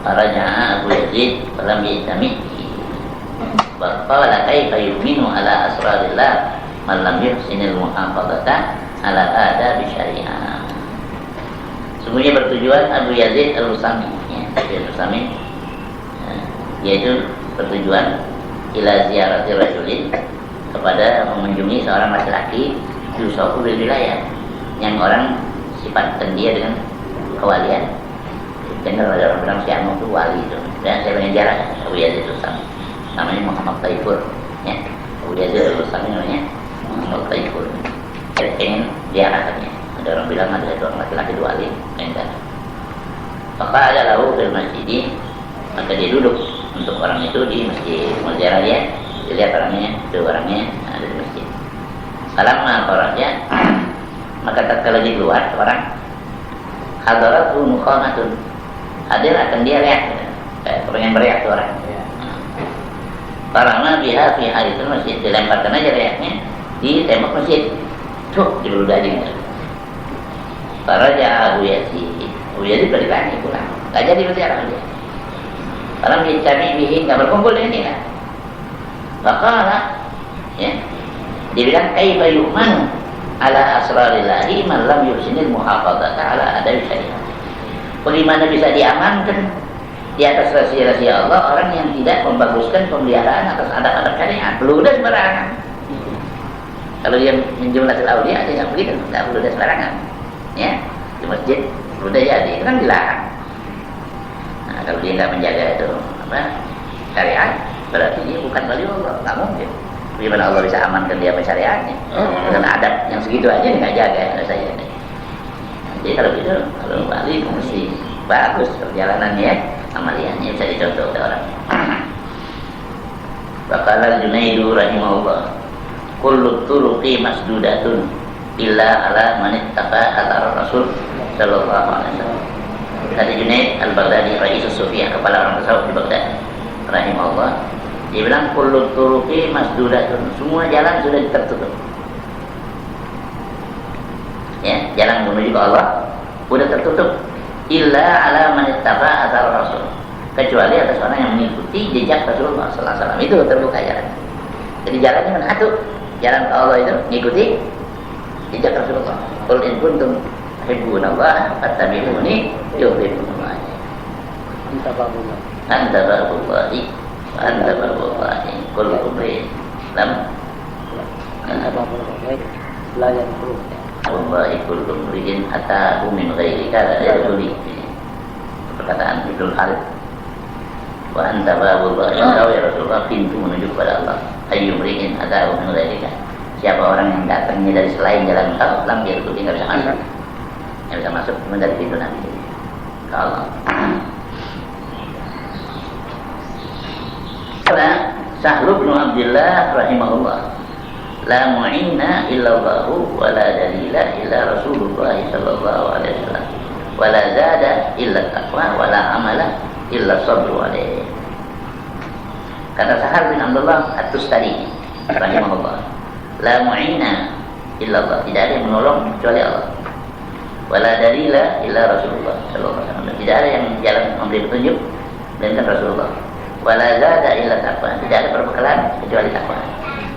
faraja'a Abu Yazid falam yajtami' wa qala kaifa yu'minu ala asrarillah man lam yuhsinil muhafazata ala adab syariah. Semuanya bertujuan Abu Yazid al-Bustami, ya, Al-Bustami, yaitu bertujuan ila ziyarati rajulin, kepada mengunjungi seorang laki-laki yusafu bil wilayah, yang orang sifatkan dia dengan kewalian. Dan kalau ada orang bilang si Anu itu wali itu, dan saya pengen jarak Abu Yazid al-Bustami, namanya Muhammad Taifur, ya. Abu Yazid al-Bustami namanya Muhammad Taifur. Saya pengen diarahkannya. Ada orang bilang ada seorang laki-laki itu wali, pengen jarak. Maka ada lahu fil masjid, maka dia duduk untuk orang itu di masjid, menziarah dia, dilihat orangnya, itu orangnya ada di masjid. Salamna orangnya, maka tatkala dia keluar orang, hadaratu nuqamatun, hadir akan dia reak, kayak orang yang beriak tuh orang. Parama biha fi haritul masjid, dilemparkan aja reaknya di tembok masjid, tuh dibeludahin. Faraja Abu Yazid, Abu Yazid balik lagi pulang, nggak jadi berziarah dia. Kalau dicari bihi nggak berkumpul dengan dia. Maka ya, dibilang kaifa yu'manu ala asrarillahi man lam yuhsinil muhafazata ala adab syariah. Bagaimana bisa diamankan di atas rahasia-rahasia Allah orang yang tidak membaguskan pemeliharaan atas adab-adab syariat? Beludah sembarangan. Kalau dia menjumlah aulia dia nggak begitu, nggak beludah sembarangan. Ya, di masjid beludah jadi itu kan dilarang. Nah, kalau dia nggak menjaga itu apa syariat, berarti dia bukan wali Allah, nggak mungkin. Bagaimana Allah bisa amankan dia syariatnya? Dengan adab yang segitu aja dia nggak jaga, ada saya. Jadi kalau gitu, kalau wali mesti bagus perjalanannya, amaliannya bisa dicontoh oleh orang. Bakalan Junaidu rahimahullah, kullu turuqi masdudatun illa ala man ittaqa athar Rasul sallallahu alaihi wasallam. Kata Junaid al-Baghdadi, Raisus Sufiyah, kepala orang tasawuf di Baghdad, rahimahullah, dia bilang kullu turuqi masdudatun, semua jalan sudah tertutup. Ya, jalan menuju ke Allah sudah tertutup. Illa ala man ittaqa athar Rasul, kecuali atas orang yang mengikuti jejak Rasulullah sallallahu alaihi wasallam, itu terbuka jalan. Jadi jalannya mana satu? Jalan ke Allah itu mengikuti jejak Rasulullah. Qul in kuntum tuhibbunallah fattabi'uni yuhibbukumullah. Anta babullah. Anta babullahi wa anta babullahi. Qul umri lam anta babullahi la yanfuru. Wallahi kullu umrin atahu min ghairika la yaduli. Perkataan Ibnu Khalid. Wa anta babullahi, engkau ya Rasulullah pintu menuju kepada Allah. Ayyumrin atahu min ghairika. Siapa orang yang datangnya dari selain jalan engkau, lam yaduli, enggak bisa masuk. Yang bisa masuk cuma dari pintu nanti. Kalau Sahlu bin Abdullah rahimahullah, la mu'inna illa Allahu wa la dalila illa Rasulullah sallallahu alaihi wasallam, wa la zada illa taqwa wa la amala illa sabru alaihi. Kata Sahal bin Abdullah at-Tustari rahimahullah, la mu'inna illa Allah, tidak ada yang menolong kecuali Allah. Wala dalila illa Rasulullah sallallahu alaihi wasallam, tidak ada yang jalan memberi petunjuk melainkan Rasulullah. Wala zada illa taqwa, tidak ada perbekalan kecuali takwa.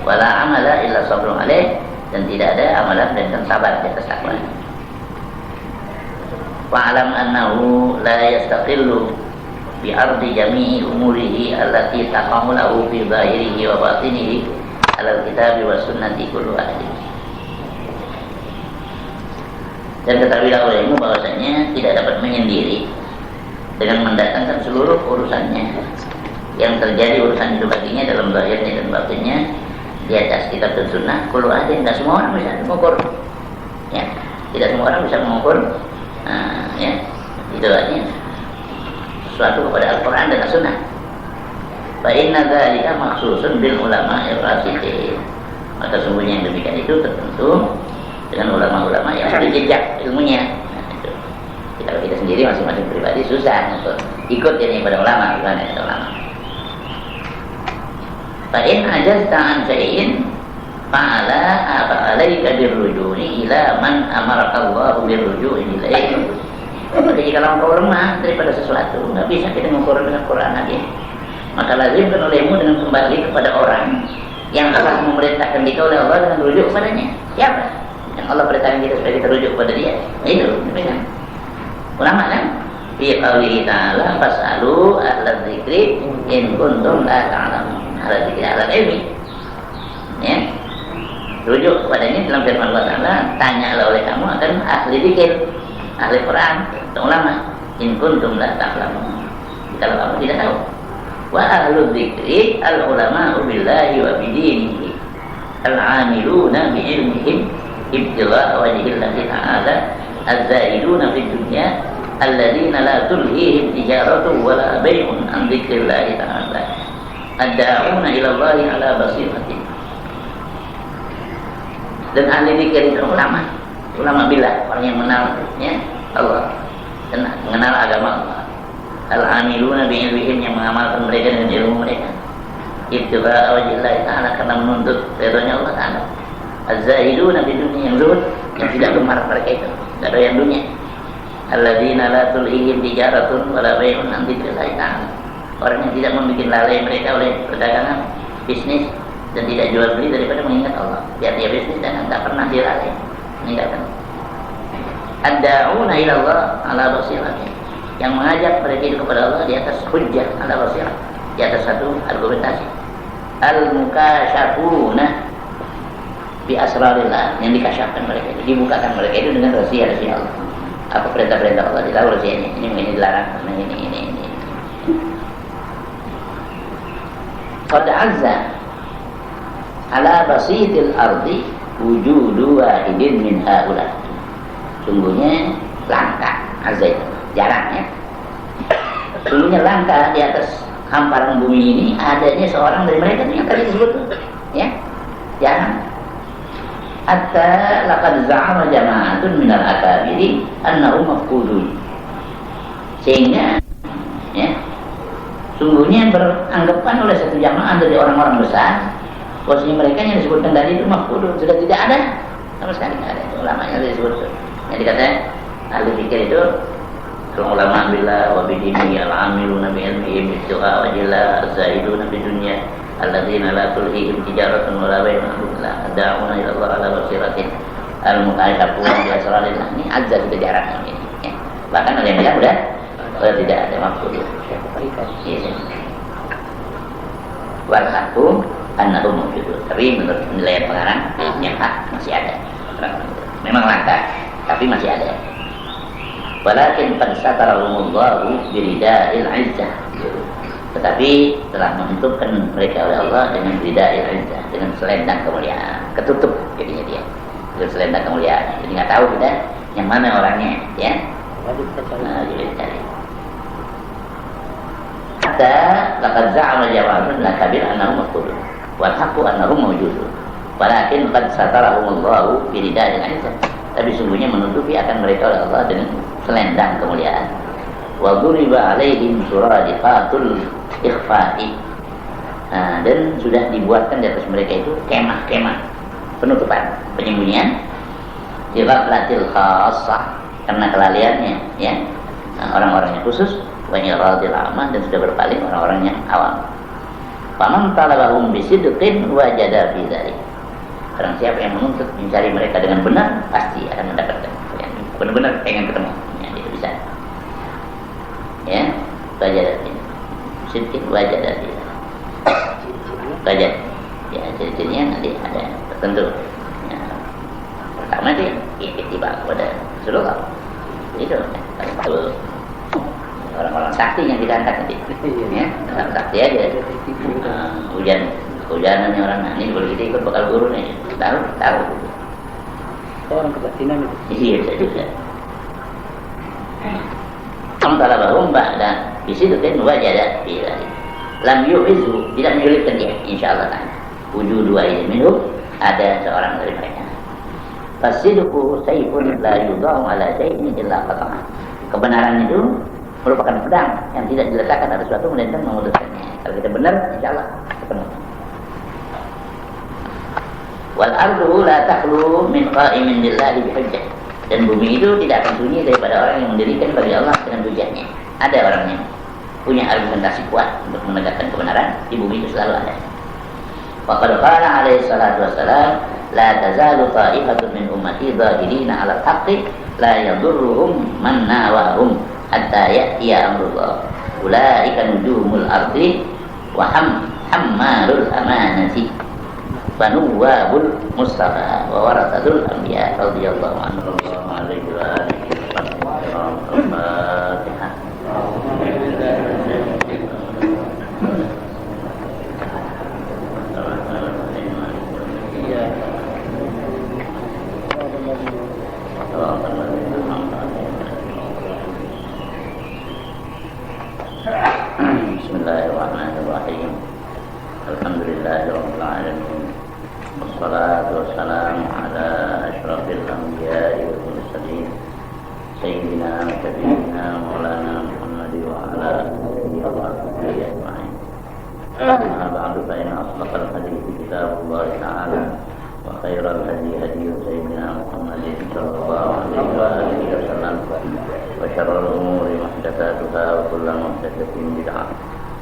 Wala amala illa sabrun alaih, dan tidak ada amalan melainkan sabar di atas takwa. Wa'alam annahu la yastaqillu bi ardi jami'i umurihi allati taqamu lahu fi zahirihi wa batinihi ala al-kitabi wa sunnati kullu ahli. Dan ketahuilah olehmu bahwasanya tidak dapat menyendiri dengan mendatangkan seluruh urusannya yang terjadi urusan hidup baginya dalam zahirnya dan batinnya di atas kitab dan sunnah. Kullu ahli, tidak semua orang bisa mengukur, ya, tidak semua orang bisa mengukur, ya, itu artinya sesuatu kepada Al-Quran dan As-Sunnah. Fa inna dzalika makhsusun bil ulama ar-rasikhin, maka sungguhnya yang demikian itu tertentu dengan ulama-ulama yang sudah jejak ilmunya. Kalau kita sendiri masing-masing pribadi susah untuk ikut ini pada ulama, gimana ya ulama. Fa in ajazta an shay'in fa'alaika birruju'i ila man amaraka Allah birruju'i ilaihi. Jadi kalau engkau lemah daripada sesuatu, nggak bisa kita mengukur dengan Quran aja. Maka lazimkan olehmu dengan kembali kepada orang yang Allah memerintahkan kita oleh Allah dengan rujuk kepadanya. Siapa? Yang Allah perintahkan kita supaya kita rujuk kepada dia. Itu, demikian. Ulama kan? Fi qaulihi ta'ala fas'alu ahla dzikri in kuntum la ta'lamun. Ahla dzikri ahla ilmi. Ya. Rujuk kepadanya dalam firman Allah Ta'ala, tanyalah oleh kamu akan ahli dzikir, ahli Quran, ulama. In kuntum la ta'lamun. Kalau kamu tidak tahu. Wa ahlu dzikri al ulama billahi wa bidinihi al amiluna bi ilmihim ibtigha wajhillahi ta'ala az-zaiduna fid dunya alladzina la tulhihim tijaratu wa la bay'un an dzikrillahi ta'ala ad-da'una ila Allahi ala basiratin. Dan ahli dzikir itu ulama billah, orang yang mengenal ya Allah dan mengenal agama Allah. Al-amiluna bi ilmihim, yang mengamalkan mereka dengan ilmu mereka. Ibtigha wajhillahi ta'ala, karena menuntut ridhonya Allah Ta'ala. Az-zahiduna fi dunya, yang zuhud, yang tidak gemar mereka itu, tidak doyan dunia. Alladzina la tulhihim tijaratun wa la bay'un an dzikrillahi ta'ala. Orang yang tidak membuat lalai mereka oleh perdagangan, bisnis, dan tidak jual beli daripada mengingat Allah. Biar dia bisnis dan tidak pernah dia lalai meninggalkan. Ad-da'una ila Allah ala basiratin, yang mengajak mereka itu kepada Allah di atas hujjah, ala basirah, di atas satu argumentasi. Al-mukasyafuna bi asrarillah, yang dikasyafkan mereka itu, dibukakan mereka itu dengan rahasia-rahasia Allah. Apa perintah-perintah Allah, ditahu rahasia ini begini dilarang, ini. Qad azza ala basitil ardi wujudu wahidin min haula. Sungguhnya langka, azza itu jarang ya. Sungguhnya langka di atas hamparan bumi ini adanya seorang dari mereka yang tadi disebut ya, jarang. Hatta laqad za'ama jama'atun minal akabiri annahum mafqudun. Sehingga ya, sungguhnya beranggapan oleh satu jamaah dari orang-orang besar bahwasanya mereka yang disebutkan tadi itu mafqudun, sudah tidak ada sama sekali, tidak ada. Ulamanya disebut yang dikatakan ahli fikir itu ulama billah wa bidinihi al-amiluna bi ilmihim ibtigha wajhillah az-zaiduna fid dunya alladzina la tulhihim tijaratun wa la bay'un an dzikrillah ad-da'una ila Allah ala basiratin al-mukasyafuna bi asrarillah. Ini azza sudah jarang ini ya. Bahkan ada yang bilang udah tidak ada maksud. Iya. Wal haqqu annahu mawjudun. Tapi menurut penilaian pengarang yang hak masih ada. Memang langka tapi masih ada. Walakin qad satarahumullahu birida'il 'izzah. Tetapi telah menutupkan mereka oleh Allah dengan birida'il 'izzah, dengan selendang kemuliaan. Ketutup jadinya dia. Dengan selendang kemuliaan. Jadi enggak tahu kita yang mana orangnya, ya. Jadi cari. Hatta laqad za'ama jama'atun la kabir annahum maqbulun. Wal haqqu annahum mawjudun. Walakin qad satarahumullahu birida'il 'izzah. Tapi sungguhnya menutupi akan mereka oleh Allah dengan selendang kemuliaan. Wa duriba alaihim suradiqatul ikhfa'i. Dan sudah dibuatkan di atas mereka itu kemah-kemah penutupan, penyembunyian. Ghaflatil khassah, karena kelalaiannya ya. Orang-orangnya khusus, wa iradil amah, dan sudah berpaling orang-orang yang awam. Faman talabahum bisidqin wajada fi dzalik. Barang siapa yang menuntut mencari mereka dengan benar, pasti akan mendapatkan. Benar-benar pengen ketemu, ya, itu bisa. Ya, wajadatin, sedikit wajadatin, wajad. Ya, ciri-cirinya nanti ada tertentu. Ya, pertama dia tiba kepada Rasulullah. Itu, kalau orang-orang sakti yang diangkat nanti, ya, orang sakti aja. Hujanannya orang ini boleh kita ikut bakal guru nih, tahu. Orang kebatinan itu. Iya, bisa juga. Kamu salah bahwa dan di situ kan wajada bila lam yu'izu, tidak menyulitkan dia, insyaallah kan. Wujud dua ini minum ada seorang dari mereka. Fasidqu sayfun la yudau ala shay'in illa qata'ah. Kebenaran itu merupakan pedang yang tidak diletakkan pada sesuatu melainkan memutuskannya. Kalau kita benar, insyaallah ketemu. Wal ardu la takhlu min qa'imin lillahi bihujjah. Dan bumi itu tidak akan sunyi daripada orang yang mendirikan bagi Allah dengan hujahnya. Ada orang yang punya argumentasi kuat untuk menegakkan kebenaran, di bumi itu selalu ada. Wa qad qala alaihi salatu wassalam, la tazalu ta'ifatun min ummati dhahirina 'alal haqqi la yadurruhum man nawahum hatta ya'tiya amrullah. Ulaika nujumul ardi wa hammalul amanati wa nuwabul mustafa wa warathatul anbiya radhiyallahu anhum alaihi wa alihi Al-Fatihah. Bismillahirrahmanirrahim. Alhamdulillahirabbil alamin. Wassalatu wassalamu ala asyrafil anbiya'i wal mursalin sayyidina wa habibina maulana Muhammad wa ala alihi wa sahbihi ajma'in. Amma ba'du fa inna asdaqal hadithi kitabullah ta'ala wa khairal hadi hadi sayyidina Muhammad sallallahu alaihi wa alihi wasallam wa syarrul umuri muhdatsatuha wa kullu muhdatsatin bid'ah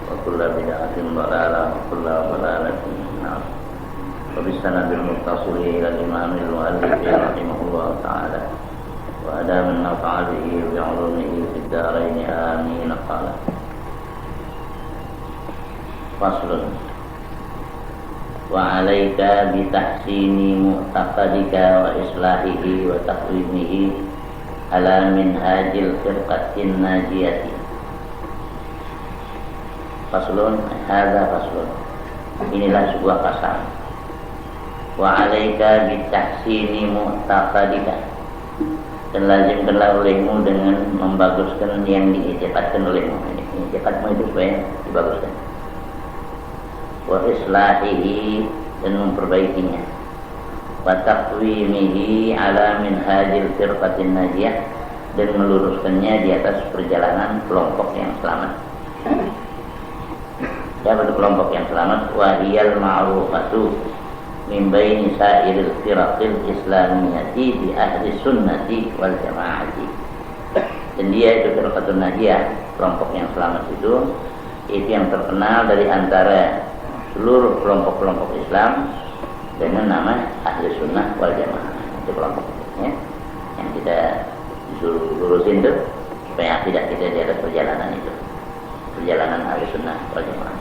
wa kullu bid'atin dhalalah wa kullu dhalalatin finnar. Wa bisanadil muttasil ila al-imam al-muallif rahimahullah ta'ala wa adaman nafa'alihi bi 'ulumihi fid darain amin. Qala faslun wa 'alaika bi tahsini mu'taqadika wa islahihi wa taqwimihi ala minhajil firqatin najiyati. Faslun, hadza faslun. Inilah sebuah pasal. Wa 'alaika bi tahsini mu'taqadika. Dan lazimkanlah olehmu dengan membaguskan yang diiktikadkan olehmu. Iktikadmu itu supaya dibaguskan. Wa islahihi, dan memperbaikinya. Wa taqwimihi ala minhajil firqatin najiyah, dan meluruskannya di atas perjalanan kelompok yang selamat. Siapa itu kelompok yang selamat? Wa hiyal ma'rufatu min baini sa'iril firaqil islamiyati bi ahli sunnati wal jama'ati. Dan dia itu firqatun najiyah, kelompok yang selamat itu yang terkenal dari antara seluruh kelompok-kelompok Islam dengan nama ahli sunnah wal jamaah. Itu kelompoknya yang kita disuruh lurusin tuh supaya tidak kita di atas perjalanan itu, perjalanan ahli sunnah wal jamaah.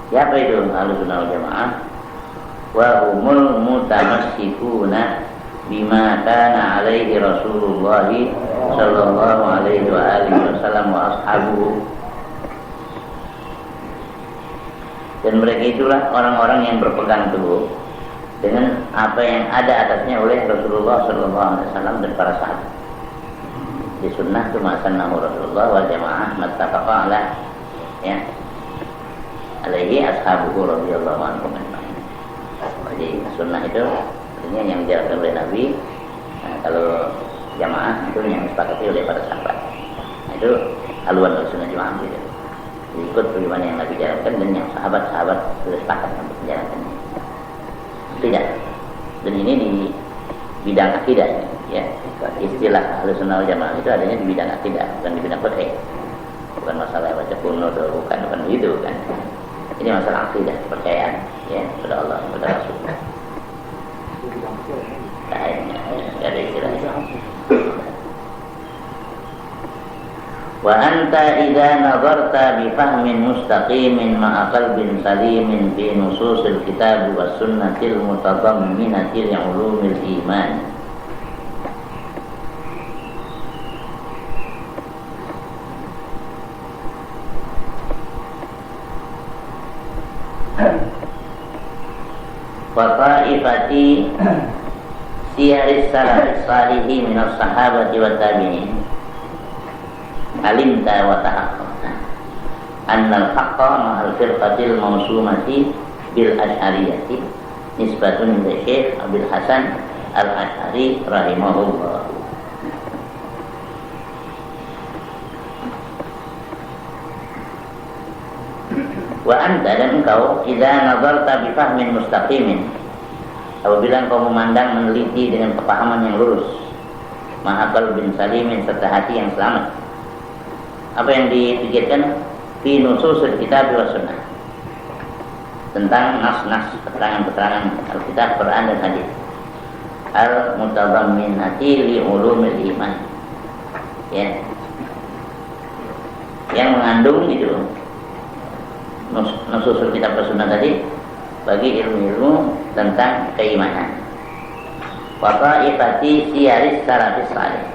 Siapa itu ahli sunnah wal jamaah? Wa humul mutamassikuna bima kana alaihi Rasulullah sallallahu alaihi wa alihi wasallam wa ashabuhu. Dan mereka itulah orang-orang yang berpegang teguh dengan apa yang ada atasnya oleh Rasulullah sallallahu alaihi wasallam dan para sahabat. Di sunnah itu masannahu Rasulullah wal jamaah mattafaqa ala ya alaihi ashabuhu radhiyallahu anhum. Jadi sunnah itu artinya yang dijalankan oleh Nabi. Nah, kalau jamaah itu yang disepakati oleh para sahabat. Nah, itu haluan sunnah jamaah gitu. Ikut bagaimana yang Nabi jalankan dan yang sahabat-sahabat sudah sepakat untuk menjalankannya. Tidak. Dan ini di bidang akidah ya. Istilah Ahlussunnah wal Jamaah itu adanya di bidang akidah, bukan di bidang fikih. Bukan masalah baca kuno atau bukan begitu kan. Ini masalah akidah, kepercayaan ya kepada Allah, kepada Rasul. Kayaknya ada istilahnya. Wa anta idza nazarta bi fahmin mustaqimin ma'a qalbin salimin fi nususil kitab was sunnatil mutadamminati li ulumil iman. Wa ta'ifati siyaris salafis salihin minas sahabati wa tabi'in. Alimta wa tahaqqaqta annal haqqa ma'al firqatil mawsumati bil asy'ariyati nisbatun ila Syekh Abdul Hasan Al-Asy'ari rahimahullah. Wa anta, dan engkau idza nazarta bi fahmin mustaqimin, apabila engkau memandang, meneliti dengan kepahaman yang lurus, ma'aqal bin salimin, serta hati yang selamat. Apa yang dipikirkan? Fi nususul kitab wa sunnah, tentang nas-nas, keterangan-keterangan Alkitab, Quran dan hadis, al-mutadamminati li ulumil iman, ya, yang mengandung itu nususul kitab wa sunnah tadi bagi ilmu-ilmu tentang keimanan. Wa ta'ifati siyaris salafis salih,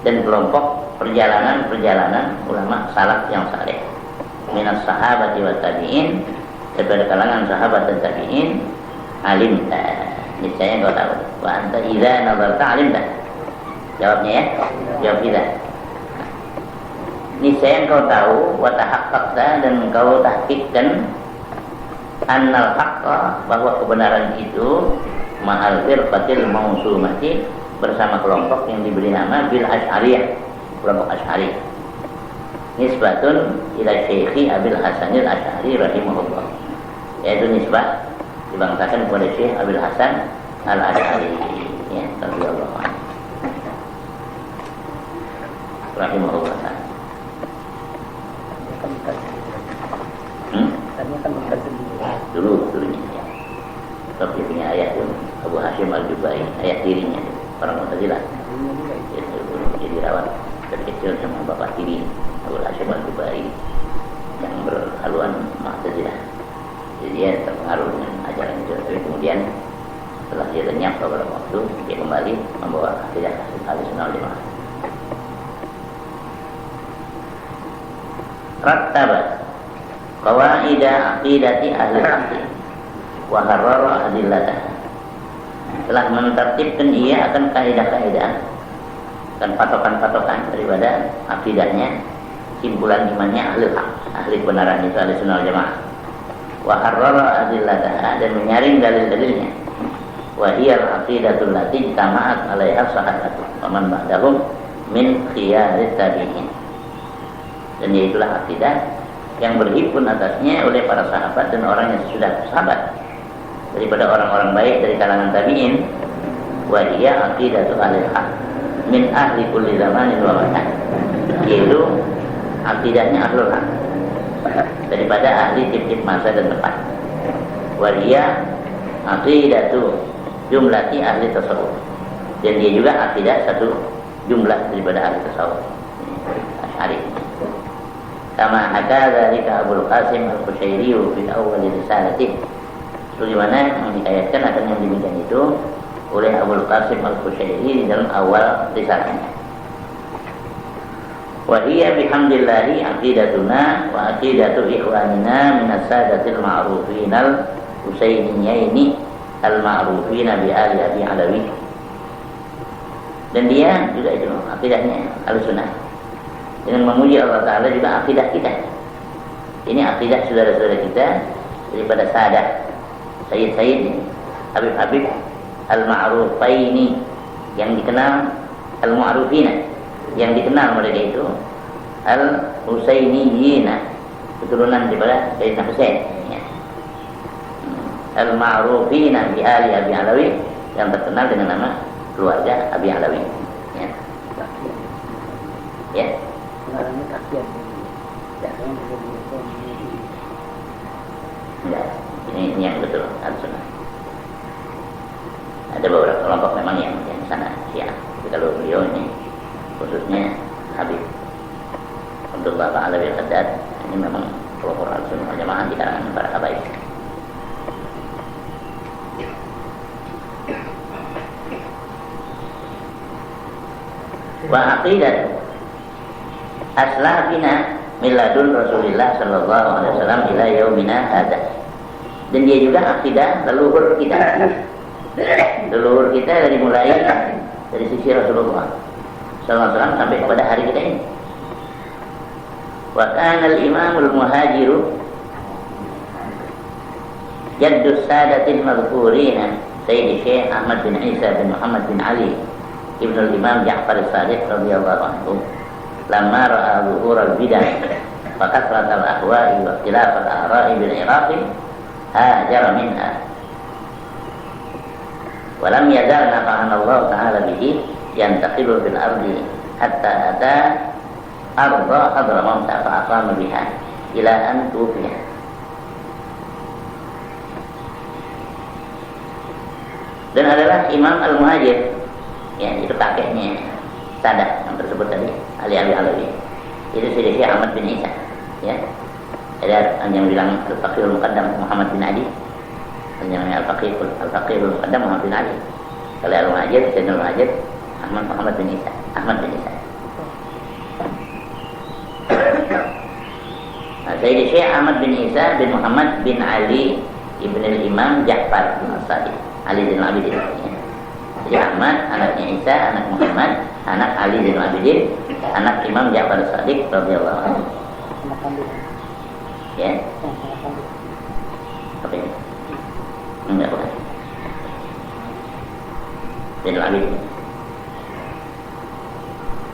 dan kelompok perjalanan ulama salaf yang saleh, minas sahabati wa tabi'in, daripada kalangan sahabat dan tabi'in. Alimta, niscaya engkau tahu. Wa anta idza nazarta alimta. Jawabnya ya, jawab tidak. Niscaya engkau tahu, wa tahaqqaqta, dan engkau tahqiqkan, annal haqqa, bahwa kebenaran itu ma'al firqatil mausumati, bersama kelompok yang diberi nama bil asy'ariyah, kelompok Asy'ari, nisbatun ila Syekhi Abil Hasanil Asy'ari rahimahullah, yaitu nisbah dibangsakan kepada Syekh Abil Hasan Al Asy'ari, ya, radhiyallahu anhu, rahimahullah. Dulu ya. Tapi punya ayat itu Abu Hashim Al-Jubai, ayat dirinya orang Mu'tazilah. Jadi dirawat dari kecil sama bapak tiri Abu Hashim Al-Jubai yang berhaluan Mu'tazilah. Jadi dia terpengaruh dengan ajaran itu. Tapi kemudian setelah dia lenyap beberapa waktu, dia kembali membawa akidah Ahlussunnah wal Jamaah. Rattabat qawaida aqidati ahli al-haqq wa harrara adillatah, telah mentertibkan ia akan kaidah-kaidah dan patokan-patokan daripada akidahnya, simpulan imannya ahli haq, ahli kebenaran itu Ahlussunnah wal Jamaah. Wa harrara adillatah, dan menyaring dalil-dalilnya. Wa hiya al-aqidatul lati tama'at 'alaiha sahabatu wa man ba'dahum min khiyarit tabi'in. Dan yaitulah akidah yang berhimpun atasnya oleh para sahabat dan orang yang sudah sahabat daripada orang-orang baik dari kalangan tabi'in. Wa hiya aqidatu ahlil haq min ahli kulli zamanin wa makan, yaitu akidahnya ahlul haq daripada ahli tiap-tiap masa dan tempat. Wa hiya aqidatu jumlati ahli tasawuf, dan dia juga akidah satu jumlah daripada ahli tasawuf Asy'ari. Kama hadza dzalika Abul Qasim Al-Qushairi fi awal risalatih, sebagaimana yang dikayatkan akan yang demikian itu oleh Abul Qasim Al-Qushairi di dalam awal risalahnya. Wa hiya bihamdillahi aqidatuna wa aqidatu ikhwanina min as-sadatil ma'rufin al-Husainiyaini al-ma'rufina bi ali Abi Alawi. Dan dia juga itu akidahnya Ahlussunnah, dengan memuji Allah Ta'ala juga akidah kita. Ini akidah saudara-saudara kita daripada sahadah Sayyid-Sayyid, Habib-Habib Al-Ma'rufaini, yang dikenal Al-Ma'rufina, yang dikenal mereka itu Al-Husainiyina, keturunan daripada Sayyidina Husain, ya. Al-Ma'rufina bi ali Abi Alawi, yang terkenal dengan nama keluarga Abi Alawi, ya. Ya. Enggak, ini yang betul Ahlussunnah. Ada beberapa kelompok memang yang sana Syiah, tapi kalau beliau ini khususnya Habib Abdullah Ba'alawi Al-Haddad, ini memang kelompok Ahlussunnah wal Jamaah di kalangan para habaib. Wa aqidat aslafina miladun Rasulillah sallallahu alaihi wasallam ila yaumina hadza. Dan dia juga akidah leluhur kita. Leluhur kita dari mulai dari sisi Rasulullah sallallahu alaihi wasallam sampai kepada hari kita ini. Wa kana al-imamul muhajiru jaddu sadatil madhkurina Sayyid Syekh Ahmad bin Isa bin Muhammad bin Ali ibn al-Imam Ja'far as-Sadiq radhiyallahu anhu, lamma ra'a zuhur al-bidah wa kathrat al-ahwa'i wa ikhtilaf al-ara'i bil Iraqi hajara minha. Walam yazal nafa'ana Allah Ta'ala bihi yantaqilu fil ardi hatta ata arda Hadramaut fa'aqama biha ila an tufiya. Dan adalah Imam Al-Muhajir, ya, itu kakeknya Sadat yang tersebut tadi, Ali Alawi. Itu Sidi Ahmad bin Isa, ya. Ada yang bilang Al-Faqihul Muqaddam Muhammad bin Ali, yang namanya Al-Faqihul Muqaddam Muhammad bin Ali. Kalau Al-Muhajir, Sayyidina Al-Muhajir Muhammad bin Isa, Ahmad bin Isa. Nah, Sayyidi Syekh Ahmad bin Isa bin Muhammad bin Ali ibn al-Imam Ja'far bin As-Sadiq Ali bin Abidin, ya. Jadi Ahmad, anaknya Isa, anak Muhammad, anak Ali bin Abidin, anak Imam Ja'far As-Sadiq radhiyallahu anhu. Ya. Apa ini? Enggak bukan. Bin Abidin.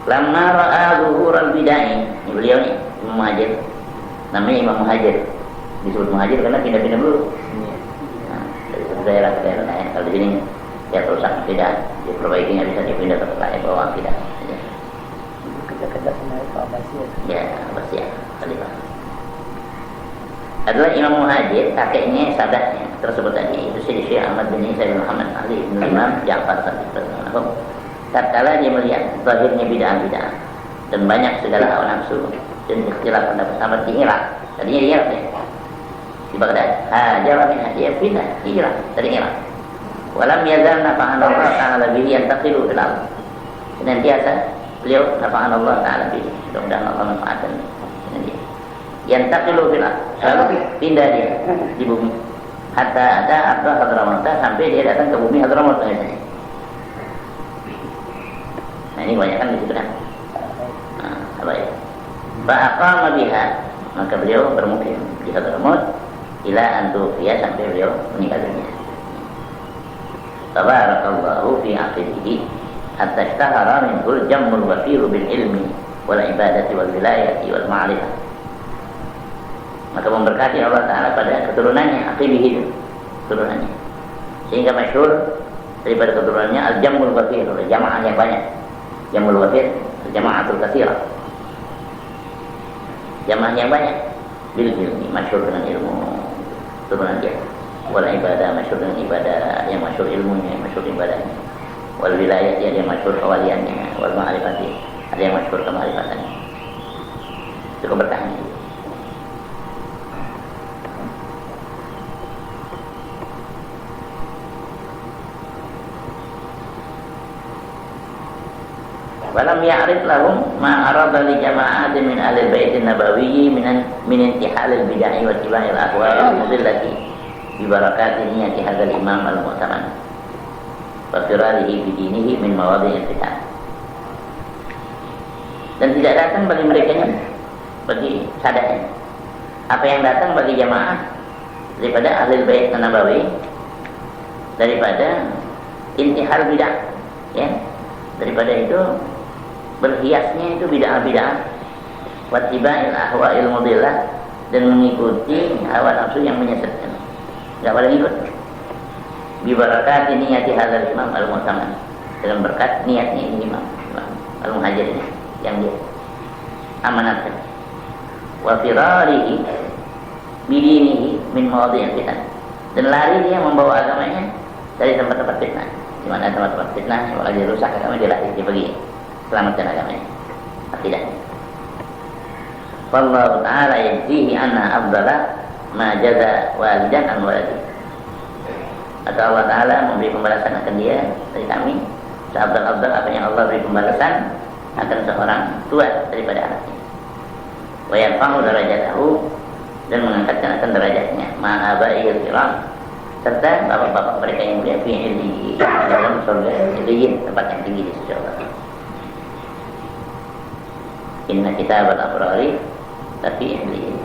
Lama ra'a zuhur al-bid'ah, ini beliau nih, Imam Muhajir. Namanya Imam Muhajir. Disebut Muhajir karena pindah-pindah dulu. Nah, dari satu daerah ke daerah lain. Kalau di sini ya rusak tidak, diperbaikinya bisa dipindah ke tempat lain, bawah tidak. Kerja-kerja sama itu Abbasiyah. Ya, Abbasiyah, Khalifah. Adalah Imam Muhajir, kakeknya sahabatnya tersebut tadi, itu Syekh Ahmad bin Isa bin Muhammad Ali bin Imam Ja'far radhiyallahu. Tatkala dia melihat zahirnya bid'ah-bid'ah dan banyak segala hawa nafsu dan ikhtilaf pendapat sama di Irak. Tadinya di Irak ya, di Baghdad. Hajar minha, dia pindah hijrah dari Irak. Walam yazal nafa'ana Allah Ta'ala bihi yantaqilu fil ardh. Senantiasa beliau nafa'ana Allah Ta'ala bihi, mudah-mudahan Allah manfaatkan dia. Yantaqilu fil ardh, selalu pindah dia di bumi. Hatta ada arda Hadramaut, sampai dia datang ke bumi Hadramaut misalnya. Nah ini banyak kan di situ kan. Nah, baik. Fa'aqama biha, maka beliau bermukim di Hadramaut ila antufiyah sampai beliau meninggal dunia. Tabarakallahu fi aqidihi hatta ishtahara minhul jammul wafiru bil ilmi wal ibadati wal wilayati wal ma'rifah. Maka memberkati Allah Ta'ala pada keturunannya, aqidihi itu keturunannya, sehingga masyhur daripada keturunannya al-jammul wafir, jamaah yang banyak. Jammul wafir, jama'atul katsirah, jamaah yang banyak. Bil ilmi, masyhur dengan ilmu turunan dia. Wal ibadah, masyhur dengan ibadah, yang masyhur ilmunya, yang masyhur ibadahnya. Wal wilayah, dia yang masyhur kewaliannya. Wal ma'rifati, ada yang masyhur kema'rifatannya. Itu keberkahannya. Walam ya'rif lahum ma arada li jama'ati min ahli bait an-nabawiyyi min intihal al-bid'ah wa tibai al-ahwa al-mudillati bi barakati niyyati hadzal imam al-mu'taman wa firarihi bi dinihi min mawadi' al-fitan. Dan tidak datang bagi mereka, bagi sadatnya, apa yang datang bagi jamaah daripada ahli bait an-nabawi, daripada intihal bid'ah, ya, daripada itu berhiasnya itu bid'ah-bid'ah, wattiba'il ahwa'il mudillah, dan mengikuti hawa nafsu yang menyesatkan. Enggak boleh ikut. Bi barakati niyati hadzal imam al-mu'taman, dengan berkat niatnya ini imam al-muhajir ini yang dia amanatkan. Wa firarihi bidinihi min mawadhi'il fitan, dan lari dia membawa agamanya dari tempat-tempat fitnah. Di mana tempat-tempat fitnah yang lagi rusak agama, dia lari, dia pergi selamatkan agamanya, akidahnya. Wallahu ta'ala yajzihi anna afdala ma jaza walidan an waladi. Atau Allah Ta'ala memberi pembalasan akan dia dari kami seabdal-abdal apa yang Allah beri pembalasan akan seorang tua daripada anaknya. Wa yarfa'u darajatahu, dan mengangkatkan akan derajatnya ma'abaihil kiram, serta bapak-bapak mereka yang mulia fi ilmihi, dalam surga ilmiyin, tempat yang tinggi di sisi Allah. Inna kitabal abrari lafi ilmiyin.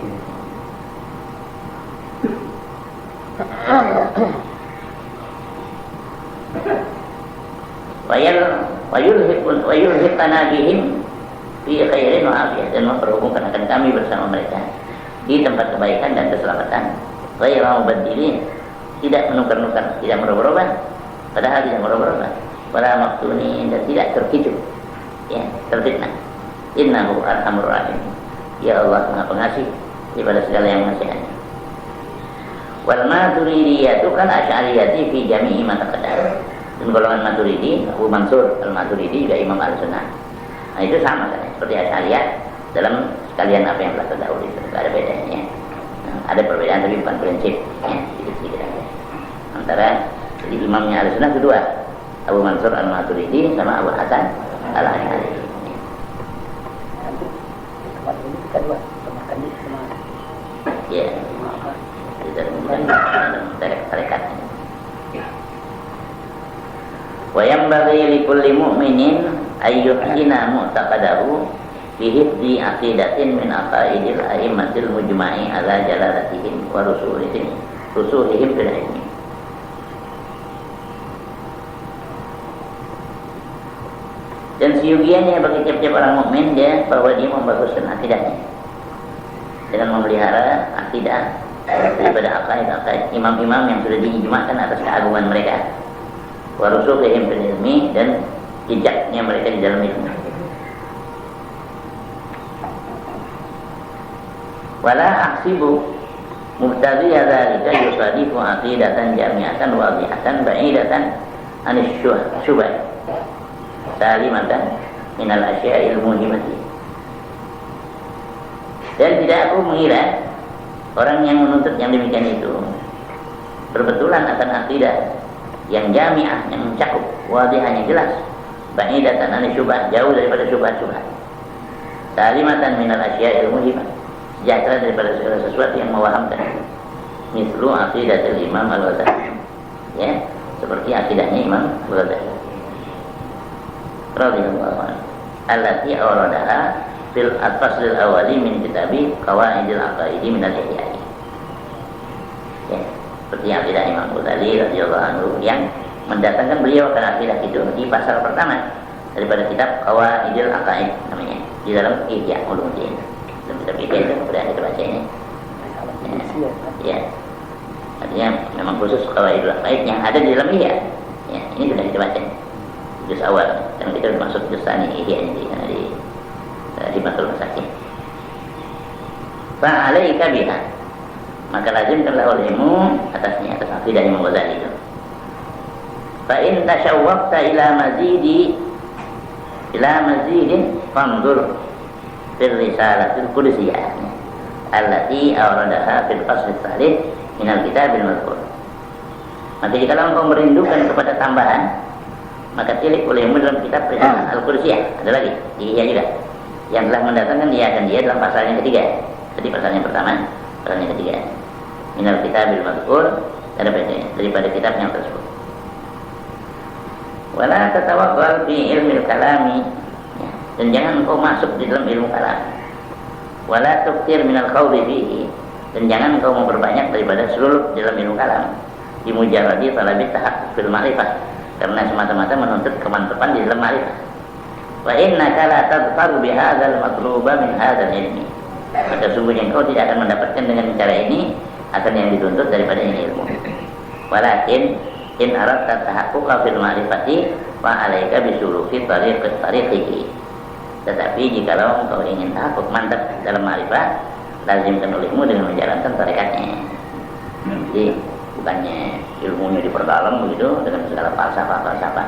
Wa yulhiqana bihim fi khairin wa afiyah, dan memperhubungkan akan kami bersama mereka di tempat kebaikan dan keselamatan. Ghairu mubaddilin, tidak menukar-nukar, tidak merubah-rubah. padahal tidak merubah pada maftuni dan tidak terkejut, ya, terfitnah. Innahu arhamur rahim. Ya Allah Maha Pengasih daripada segala yang mengasihani. Wal Maturidiyah itu kan Asy'ariyati fi jami'i ma taqaddam. Dan golongan Maturidi, Abu Mansur Al-Maturidi juga Imam Al-Sunnah. Nah itu sama kan, seperti Asy'ariyah dalam sekalian apa yang telah terdahulu itu, tidak ada bedanya. Nah, ada perbedaan tapi bukan prinsip, ya, sedikit-sedikit aja. Antara jadi imamnya Al-Sunnah kedua, Abu Mansur Al-Maturidi sama Abu Hasan Al-Asy'ari. Tempat ini kita dua, tempat ini sama. Ya, bukan tarekat. Wa yanbaghi likulli mu'minin ayyuhina mu'taqadahu bihifdi aqidatin min aqaidil a'immatil mujma'i ala jalalatihim wa rusulihim fil ilmi. Dan seyogianya bagi tiap-tiap orang mukmin dia bahwa dia membaguskan akidahnya dengan memelihara akidah daripada akaid imam-imam yang sudah diijma'kan atas keagungan mereka, wa rusulihim fil ilmi, dan jejaknya mereka di dalam ilmu. Wala ahsibu mubtadi'a dzalika yusadifu aqidatan jami'atan wadihatan ba'idatan anis syubhat salimatan minal asya'il muhimmati. Dan tidak aku mengira orang yang menuntut yang demikian itu berbetulan akan akidah yang jami'ah, yang mencakup, wadihahnya jelas, ba'idatan anis syubhat, jauh daripada syubhat-syubhat, salimatan minal asya'il muhimmah, sejahtera daripada segala sesuatu yang mewahamkan. Mislu aqidatul Imam Al-Ghazali, ya, seperti akidahnya Imam Al-Ghazali radhiyallahu anhu, allati awradaha fil faslil awali min kitabi qawaidil aqaidi min al-ihya. Ya, seperti akidah Imam Ghazali radhiyallahu anhu yang mendatangkan beliau akan akidah itu di pasal pertama daripada kitab Qawaidil Aqaid namanya, di dalam Ihya Ulumuddin. Dalam kitab Ihya itu kemudian kita baca ini. Ya. Artinya memang khusus Qawaidil Aqaid yang ada di dalam Ihya. Ya, ini sudah kita baca. Juz awal, dan kita masuk juz tsani Ihya ini di Matul Masakin. Fa alaika biha, maka lazimkanlah olehmu atasnya, atas akidah Imam Ghazali itu. Fa in tashawwaqta ila mazidin fanzur fil risalatil qudsiyah allati awradaha fil fasl tsalits min al-kitabil mazkur. Maka jika engkau merindukan kepada tambahan, maka tilik olehmu dalam kitab Risalah Al-Qudsiyah. Ada lagi di Ihya juga yang telah mendatangkan dia dan dia dalam pasalnya ketiga. Jadi pasalnya pertama, pasalnya ketiga. Minal kitabil mazkur, daripada kitab yang tersebut. Wala tatawakkal fi ilmil kalami, dan jangan engkau masuk di dalam ilmu kalam. Wala tuktir minal khawdi fihi, dan jangan engkau memperbanyak daripada seluruh dalam ilmu kalam. Di mujarradi talabi tahaqquq fil ma'rifah, karena semata-mata menuntut kemantapan di dalam ma'rifah. Wa innaka la tadfaru bihadzal matluba min hadzal ilmi, maka sungguhnya engkau tidak akan mendapatkan dengan cara ini akan yang dituntut daripada ini ilmu. Walakin in aradta tahaqquqa fil ma'rifati fa 'alaika bisuluki tariqihi. Tetapi jikalau engkau ingin tahakkuk mantap dalam ma'rifah, lazimkan olehmu dengan menjalankan tarekatnya. Jadi bukannya ilmunya diperdalam begitu dengan segala falsafah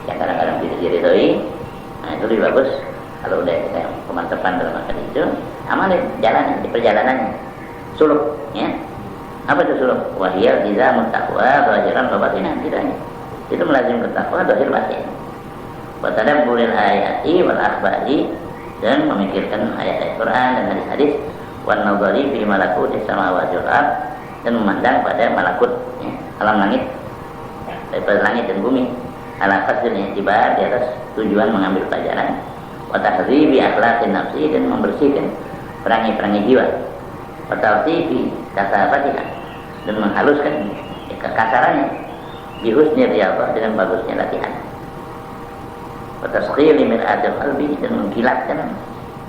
yang kadang-kadang tidak diridhoi. Nah itu lebih bagus kalau udah kita kemantapan dalam akal itu, amalin, jalan di perjalanannya, suluk, ya. Apa itu suluk? Wahiyal nizamut taqwa zahiran wa batinan, tidaknya itu melazimkan takwa zahir batin. Wa tadabburil ayati wal akhbari, dan memikirkan ayat-ayat Quran dan hadis-hadis, wan nazari fi malakutis samawati wal ardh, dan memandang pada malakut, ya, alam langit, daripada langit dan bumi, ala qasdil i'tibar, di atas tujuan mengambil pelajaran, wa tahdzibi akhlaqin nafsi, dan membersihkan perangai-perangai jiwa, wa tartibi kasafatiha, dan menghaluskan kekasarannya, bi husni riyadhah, dengan bagusnya latihan, wa tasghiri mir'atil qalbi, dan mengkilatkan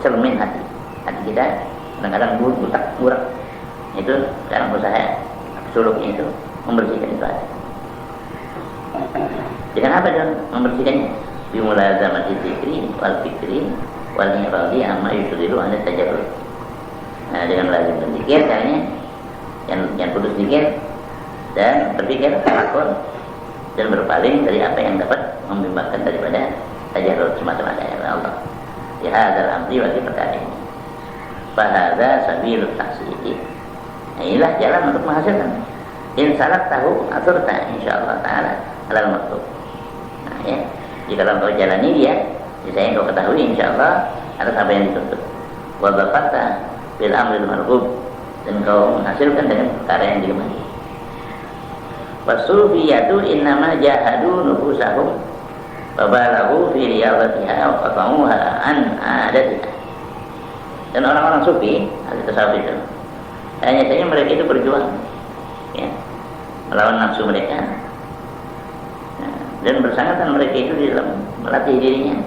cermin hati kita kadang-kadang burak. Itu dalam usaha suluknya itu membersihkan itu aja. Dengan apa dong membersihkannya? Bimulazamati dzikri wal fikri wal iradi amma yushghilu an tajarrud. Nah, dengan lazim berzikir caranya yang putus zikir dan berpikir takut dan berpaling dari apa yang dapat membimbangkan daripada tajarrud semata-mata ya Allah. Ya dalam amri bagi perkara ini. Fahadza sabilul tahsili. Nah, inilah jalan untuk menghasilkan. Insyaallah tahu aturta insyaallah taala alal maktub. Nah, ya. Jika kau jalani dia, saya kau ketahui insyaallah atas apa yang dituntut. Wa baqata bil amril marghub, dan kau menghasilkan dengan perkara yang digemari. Wasufiyatu innama jahadu nufusahum wa balaghu fi riyadatiha wa qatamuha an adatiha. Dan orang-orang sufi, ahli tasawuf itu, hanya saja mereka itu berjuang, ya, melawan nafsu mereka. Dan bersangatan mereka itu di dalam melatih dirinya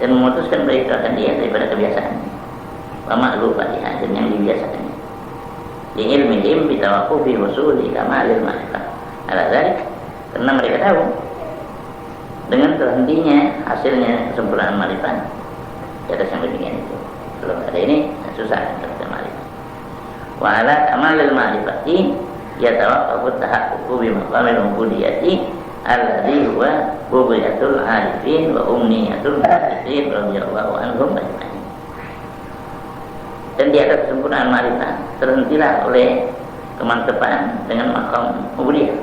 dan memutuskan mereka akan dia daripada kebiasaan lama lupa dia dan yang dibiasakannya di ilmihim bitawaqqufi husuli kamalil ma'rifah ala dzalik, karena mereka tahu dengan terhentinya hasilnya kesempurnaan ma'rifah di atas yang demikian itu. Kalau ada ini susah terhadap ma'rifah. Wa ala kamalil ma'rifati yatawaqqafu tahaqququ bi maqamil ubudiyati alladhi huwa bughyatul arifin wa umniyatul muttaqin radhiyallahu anhum ajma'in. Dan di atas kesempurnaan ma'rifah terhentilah oleh kemantapan dengan maqam ubudiyah.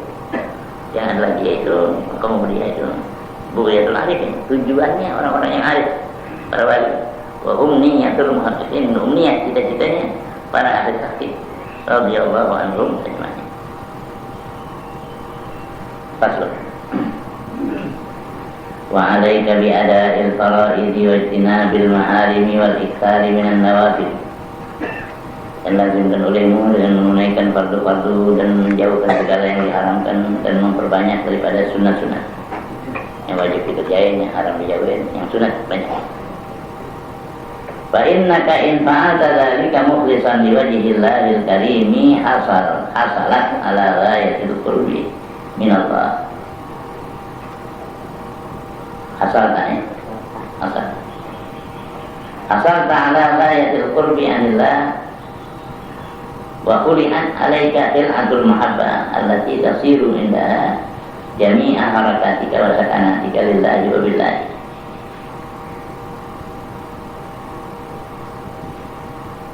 Yang ada lagi yaitu maqam ubudiyah itu bughyatul arifin, tujuannya orang-orang yang arif, para wali. Wa umniyatul muhaqqiqin, umniyah cita-citanya para ahli tahqiq radhiyallahu anhum ajma'in. Fasl. Wa 'alaika bi ada'il fara'idi wa ijtinabil ma'arimi wal iktsari minan nawafil. Dan lazimkan olehmu dengan menunaikan fardu-fardu dan menjauhkan segala yang diharamkan dan memperbanyak daripada sunat-sunat. Yang wajib dikerjain, yang haram dijauhin, yang sunat banyak. Fa innaka in fa'alta dzalika mukhlishan liwajhillahil karimi hasalat ala ghayatil qurbi min Allah. Asal ta'ala ghayatil qurbi anillah wa quli'an alaika til'atul mahabbah allati tasiru inda jami'a harakatika wa sakanatika lillahi wa billahi.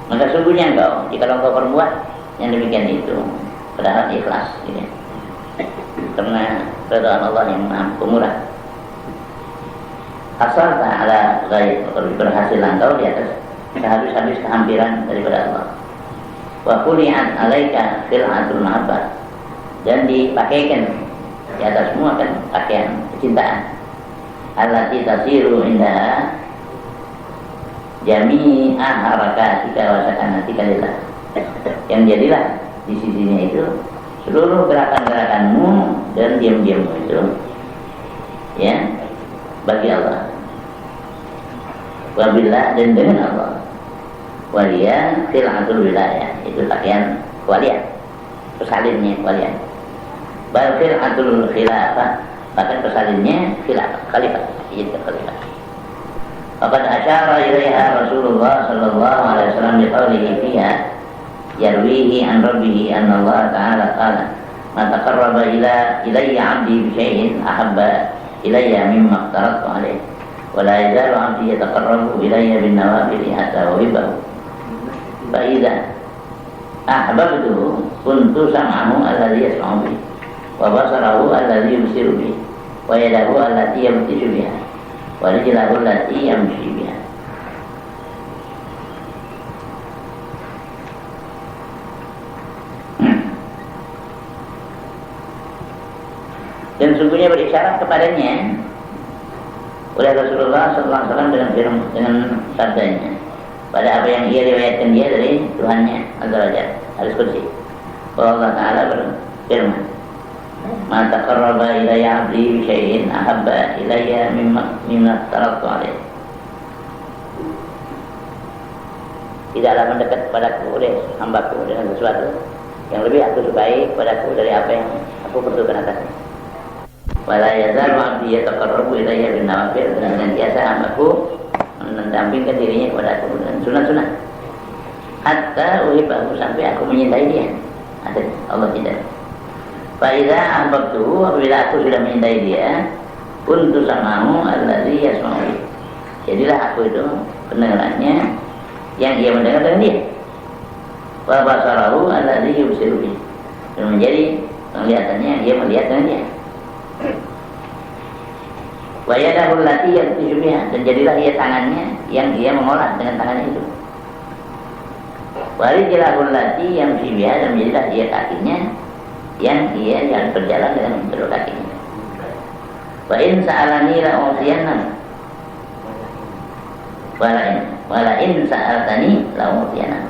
Maka sungguhnya jika engkau perbuat yang demikian itu padahal ikhlas gitu, karena keridhaan Allah yang Maha Pemurah. Asal ta'ala ghaib, berhasil engkau di atas sehabis-habis kehampiran daripada Allah. Wa quli'an alaika fil'atul mahabbah, dan dipakaikan di atas semua kan pakaian kecintaan. Allati tasiru indaha jami'a harakatika wa sakanatika lillah, yang jadilah di sisinya itu seluruh gerakan-gerakanmu dan diam-diammu itu ya bagi Allah, wabillah, dan dengan Allah. Waliya khil'atul wilayah, itu pakaian kewalian, pesalinnya kewalian. Bal khil'atul khilafah, bahkan pesalinnya khilafah, khalifah, itu khalifah. Faqad asyara ilaiha Rasulullah sallallahu alaihi wasallam biqaulihi fiha yarwihi an rabbih anna Allah ta'ala qala ma taqarraba ilayya 'abdi bi syai'in ahabba ilayya mimma aftaratu alayhi wa la yazalu 'abdi yataqarrabu ilayya bin nawafil hatta uhibbahu fa idza ahbabtuhu kuntu sam'ahu alladhi yasma'u bihi wa basarahu alladhi yubsiru bihi wa yadahu allati yabtishu biha wa rijluhu allati yamshi biha. Dan sungguhnya berisyarat kepadanya oleh Rasulullah SAW dengan sabdanya pada apa yang ia riwayatkan dia dari Tuhannya Azza wa Jalla, hadis qudsi. Allah Ta'ala berfirman, "Ma taqarraba ilayya 'abdi bi syai'in ahabba ilayya mimma taraktu alayhi." Tidaklah mendekat kepadaku oleh hambaku dengan sesuatu yang lebih aku sukai kepadaku dari apa yang aku bertujukan atasnya. Wala yazalu 'abdi yataqarrabu ilayya bin nawafil, dan senantiasa hambaku mendampingkan dirinya kepada aku dengan sunat-sunat. Hatta uhibbahu, sampai aku menyintai dia. Ada Allah tidak. Fa idza ahbabtuhu, apabila aku sudah menyintai dia, kuntu samahu allazi yasma'u. Jadilah aku itu pendengarannya yang dia mendengar dengan dia. Wa basarahu allazi yubsiru bihi, dan menjadi penglihatannya yang dia melihat dengan dia. Wa yadahu allati yabtishu biha, dan jadilah ia tangannya yang dia mengolah dengan tangannya itu. Wa rijlahu allati yamshi biha, dan jadilah ia kakinya yang ia jalan berjalan dengan kedua kakinya. Wa in sa'alani la utiyanna, wala in sa'altani la utiyanna,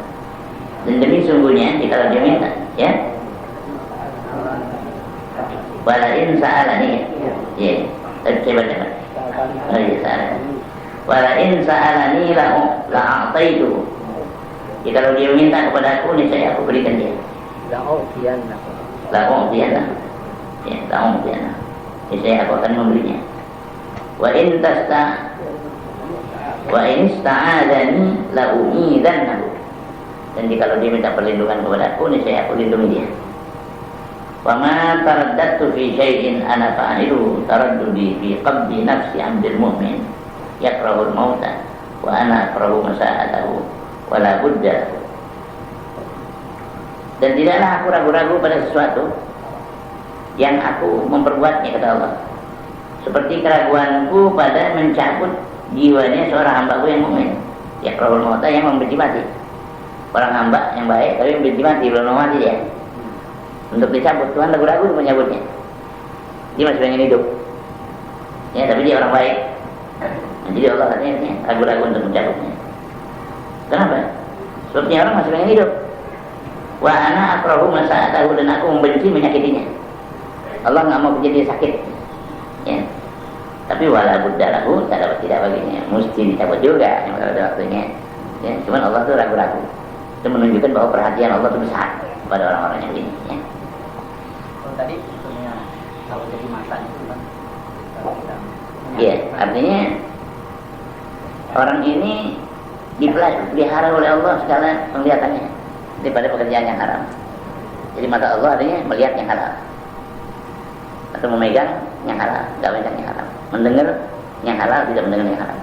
dan demi sungguhnya jika dia minta, ya. Wala in sa'alani, ya. Coba. Oh iya, sa'alani. Wala in sa'alani la a'taitu. Jika dia minta kepada aku, niscaya aku berikan dia. La utiyanna. Ya, la utiyanna. Niscaya aku akan memberinya. Wa in ista'adani la u'idannahu. Dan jika dia minta perlindungan kepada aku, niscaya aku lindungi dia. Wa ma taraddadtu fi syai'in ana fa'iluhu taraddudi fi qabdi nafsi 'abdil mu'min yakrahul mauta wa ana akrahu masa'atahu wa la budda. Dan tidaklah aku ragu-ragu pada sesuatu yang aku memperbuatnya, kata Allah, seperti keraguanku pada mencabut jiwanya seorang hambaku yang mukmin, yakrahul mauta, yang membenci mati. Orang hamba yang baik tapi membenci mati, belum mati dia. Untuk dicabut, Tuhan ragu-ragu menyabutnya. Dia masih pengen hidup, ya, tapi dia orang baik. Nah, jadi Allah katanya ragu-ragu untuk mencabutnya. Kenapa? Sebabnya orang masih pengen hidup. Wa ana akrahu masa'atahu, dan aku membenci menyakitinya. Allah nggak mau dia sakit, ya. Tapi wala buddalahu, tidak baginya, mesti dicabut juga yang pada waktunya. Ya, cuman Allah tuh ragu-ragu. Itu menunjukkan bahwa perhatian Allah itu besar pada orang-orang yang ini, ya. Tadi sebenarnya kalau jadi mata itu kan iya, artinya orang ini dipelihara oleh Allah segala penglihatannya daripada pekerjaan yang haram. Jadi mata Allah artinya melihat yang halal, atau memegang yang halal, tidak memegang yang haram, mendengar yang halal, tidak mendengar yang haram.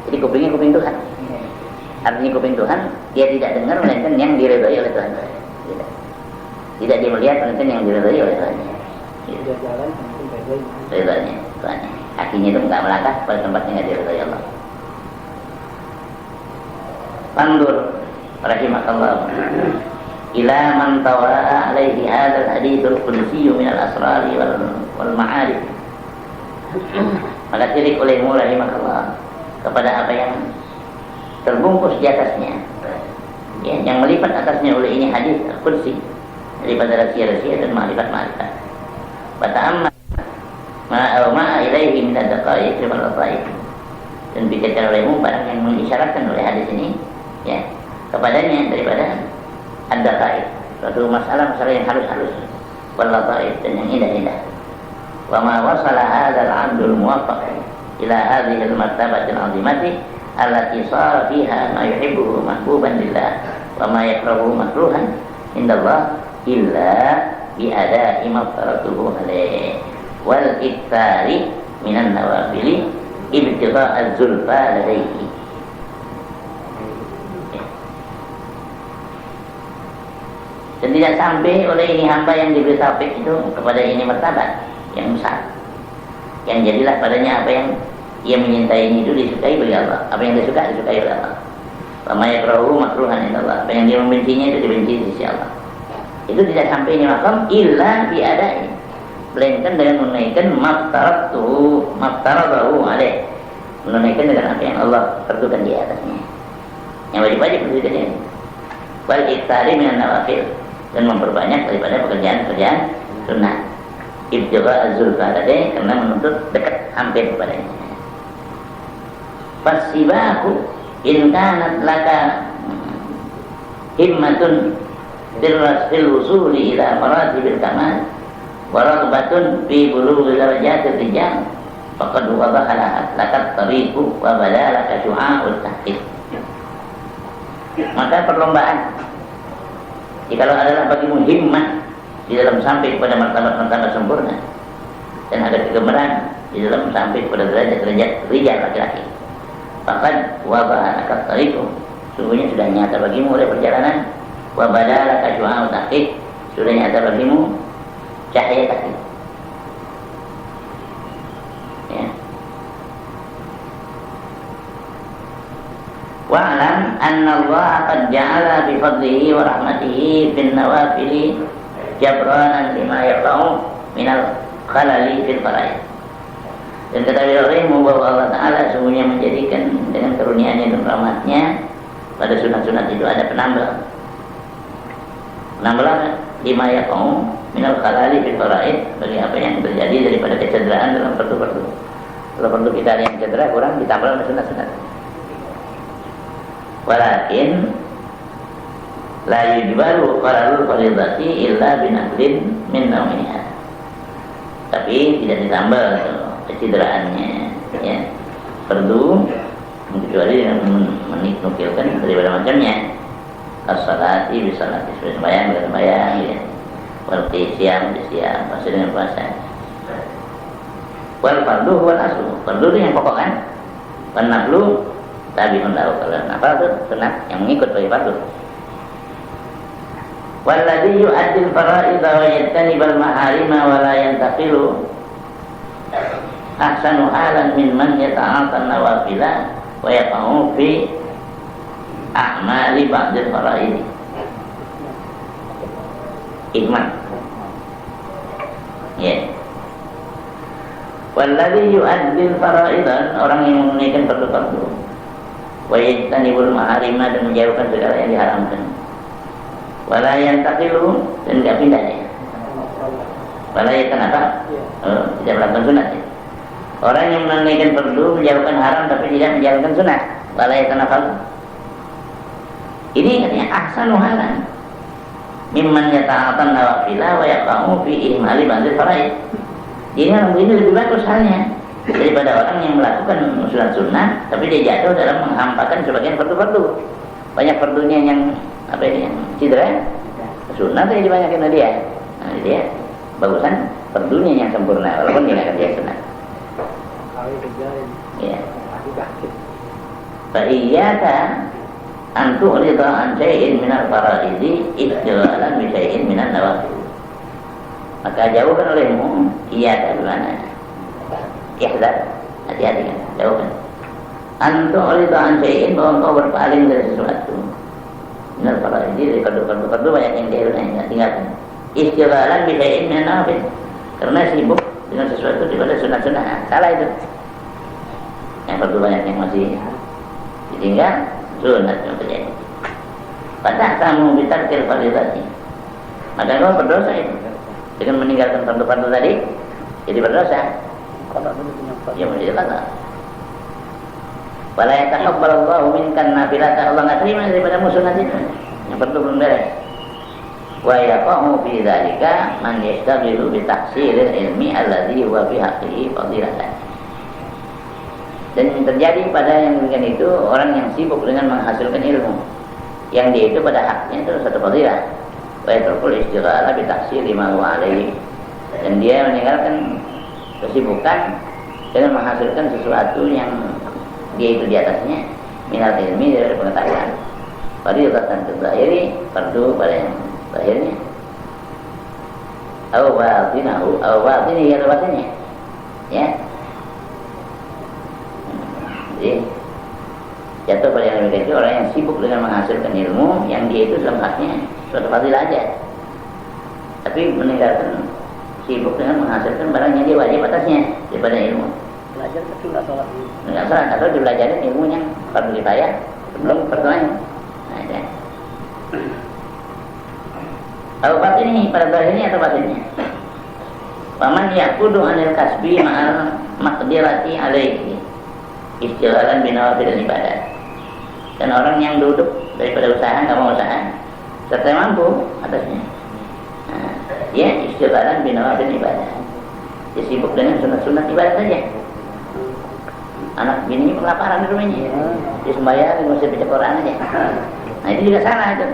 Jadi kupingnya kuping Tuhan. Artinya kuping Tuhan, dia tidak dengar melainkan yang diridhoi oleh Tuhan. Tidak dia melihat melainkan yang diridhoi oleh Tuhan. Tidak jalan mungkin ridhonya Tuhan. Kakinya itu enggak melangkah pada tempat yang diridhoi Allah. Pandur rahimakallah ila man tawaa alaihi hadzal haditsul qudsi min al-asrari wal ma'arif. Maka tirik olehmu rahimakallah kepada apa yang terbungkus di atasnya, ya, yang melipat atasnya oleh ini hadis al-qudsi daripada rahasia-rahasia dan ma'rifat-ma'rifat. Wata'amma ma'a ilaihi min ad-daqaiq wal lataif, dan bicarakan olehmu barang yang mengisyaratkan oleh hadis ini, ya, kepadanya daripada ad-daqaiq, suatu masalah-masalah yang halus-halus, wal lataif, dan yang indah-indah. Wa ma wasala hadzal 'abdul muwaffaq ila hadhihi al-martabati al-'azimati allati sara fiha ma yuhibbu mahbuban lillah wa ma yakrahu makruhan indallah illa bi ada'i maftaratuhu alaih wal iktsari minan nawafili ibtigha'a az-zulfa ladaihi. Dan tidak sampai oleh ini hamba yang diberi taufik itu kepada ini martabat yang besar, yang jadilah padanya apa yang ia menyintai ini itu disukai oleh Allah, apa yang dia suka disukai oleh Allah. Wa ma yakrahu makruhan indallah, apa yang dia membencinya itu dibenci di sisi Allah. Itu tidak sampai ini makam illa biadai, melainkan dengan menunaikan maftaradahu alaih, menunaikan dengan apa yang Allah tentukan di atasnya, yang wajib-wajib berdiri. Wal iktsari minan nawafil, dan memperbanyak daripada pekerjaan-pekerjaan sunnah. Ibtigha az-zulfa ladai, karena menuntut dekat hampir kepadanya. Fasibahu in kanat laka himmatun fil wusuli ila maratibil kamal Waratbatun fi bulughil darajatir rijal faqad wadaha lakat tariqu wa badalaka syu'a'ut tahqiq. Maka perlombaan jikalau adalah bagimu himmah di dalam sampai kepada martabat-martabat sempurna, dan ada kegemaran di dalam sampai kepada derajat-derajat rijal laki-laki, bahkan wadaha lakat tariqu, sungguhnya sudah nyata bagimu oleh perjalanan, wa badalaka syu'a'ut tahqiq, sudah nyata bagimu cahaya tahqiq. Ya. Wa'lam anna Allah qad ja'ala bi fadlihi wa rahmatihi bin nawafili jabranan lima yaqa'u minal khalali fil faraid. Dan ketahuilah olehmu bahwa Allah Ta'ala sungguhnya menjadikan dengan karunia-Nya dan rahmatnya pada sunat-sunat itu ada penambal lima yaqa'u minal khalali fil faraid, bagi apa yang terjadi daripada kecederaan dalam fardu-fardu. Kalau fardu kita ada yang cedera kurang, ditambah oleh sunat-sunat. Walakin la yujbaru qararul fardhati illa binaqlin min nawmiha. Tapi tidak ditambah kecederaannya, ya. Fardu kecuali dengan menukilkan daripada macamnya. As-salati bisalati, sembahyang dengan sembahyang, ya. Berarti siam puasa dengan puasa. Wal fardu wal aslu, fardu itu yang pokok kan. Wan naflu tabi'un lahu, kalau nafal itu sunat yang mengikut bagi fardu. Walladzi yu'addil fara'idha wa yajtanibal maharima wa la yantaqilu ahsanu halan mimman yata'atal nawafila wa yaqa'u fi a'mali ba'dil fara'id. Hikmah. Ya. Walladzi yu'addil fara'idha, orang yang menunaikan fardu-fardu, wa yajtanibul maharima, dan menjauhkan segala yang diharamkan, wala yantaqilu, dan tidak pindahnya, wala yatanafal, tidak melakukan sunat, ya. Orang yang menunaikan fardu menjauhkan haram tapi tidak menjalankan sunat, wala yatanafal, ini katanya ahsanu halan mimman yata'atan nawafila wa yaqa'u fi ihmali ba'dil faraid. Jadi orang begini lebih bagus halnya daripada orang yang melakukan sunat-sunat tapi dia jatuh dalam menghampakan sebagian fardu-fardu. Banyak fardunya yang apa ini, yang cedera, sunat yang dibanyakin oleh dia. Nah, dia bagusan fardunya yang sempurna walaupun dia akan dia sunat. Ya. Fa iyyaka an tu'rida an syai'in minal faraidi istiqlalan bi syai'in minan nawafil. Maka jauhkan olehmu, iya bagaimana? Ihdar, hati-hati kan, jauhkan. Antum oleh Tuhan syai'in, bahwa engkau berpaling dari sesuatu. Benar para ini dari fardu-fardu banyak yang dia tinggalkan. Istiqlalan bi syai'in minan nawafil, karena sibuk dengan sesuatu daripada sunat-sunat. Salah itu. Yang fardu banyak yang masih ditinggal, sunat yang terjadi. Pada kamu bitarkil fardhati, maka kau berdosa itu. Dengan meninggalkan fardu-fardu tadi, jadi berdosa. Ya menjadi kata. Wala yataqabbalallahu minkan nafilata, Allah enggak terima daripada sunat itu. Yang fardu belum beres. Wa yaqa'u fi dzalika man yashtaghilu bi tahsilil ilmi alladhi huwa fi haqqihi fadilatan. Dan terjadi pada yang demikian itu orang yang sibuk dengan menghasilkan ilmu yang dia itu pada haknya itu satu fadilah. Wa yatrukul istighala bi tahsili ma huwa alaihi, dan dia meninggalkan kesibukan dengan menghasilkan sesuatu yang dia itu di atasnya minal ilmi, dari pengetahuan. Fadilatan tadzahiri, fardu pada yang zahirnya, au batinihi, ya batinnya, ya. Jadi jatuh pada yang demikian itu orang yang sibuk dengan menghasilkan ilmu yang dia itu dalam haknya suatu fadilah aja, tapi meninggalkan sibuk dengan menghasilkan barang yang dia wajib atasnya daripada ilmu. Belajar tapi nggak sholat. Nggak sholat, atau dibelajarin ilmu yang fardu kifayah sebelum pertemuan. Nah, itu. Atau batinnya, pada zahirnya atau batinnya. Paman yaqudu anil kasbi ma'al maqdirati alaihi istiqlalan binawafil ibadah. Dan orang yang duduk daripada usaha, nggak mau usaha serta mampu atasnya. Nah, dia istiqalan binawafil ibadah. Dia sibuk dengan sunat-sunat ibadah saja. Anak bininya kelaparan di rumahnya, dia sembahyang, dia mesti baca Quran aja. Nah itu juga salah itu,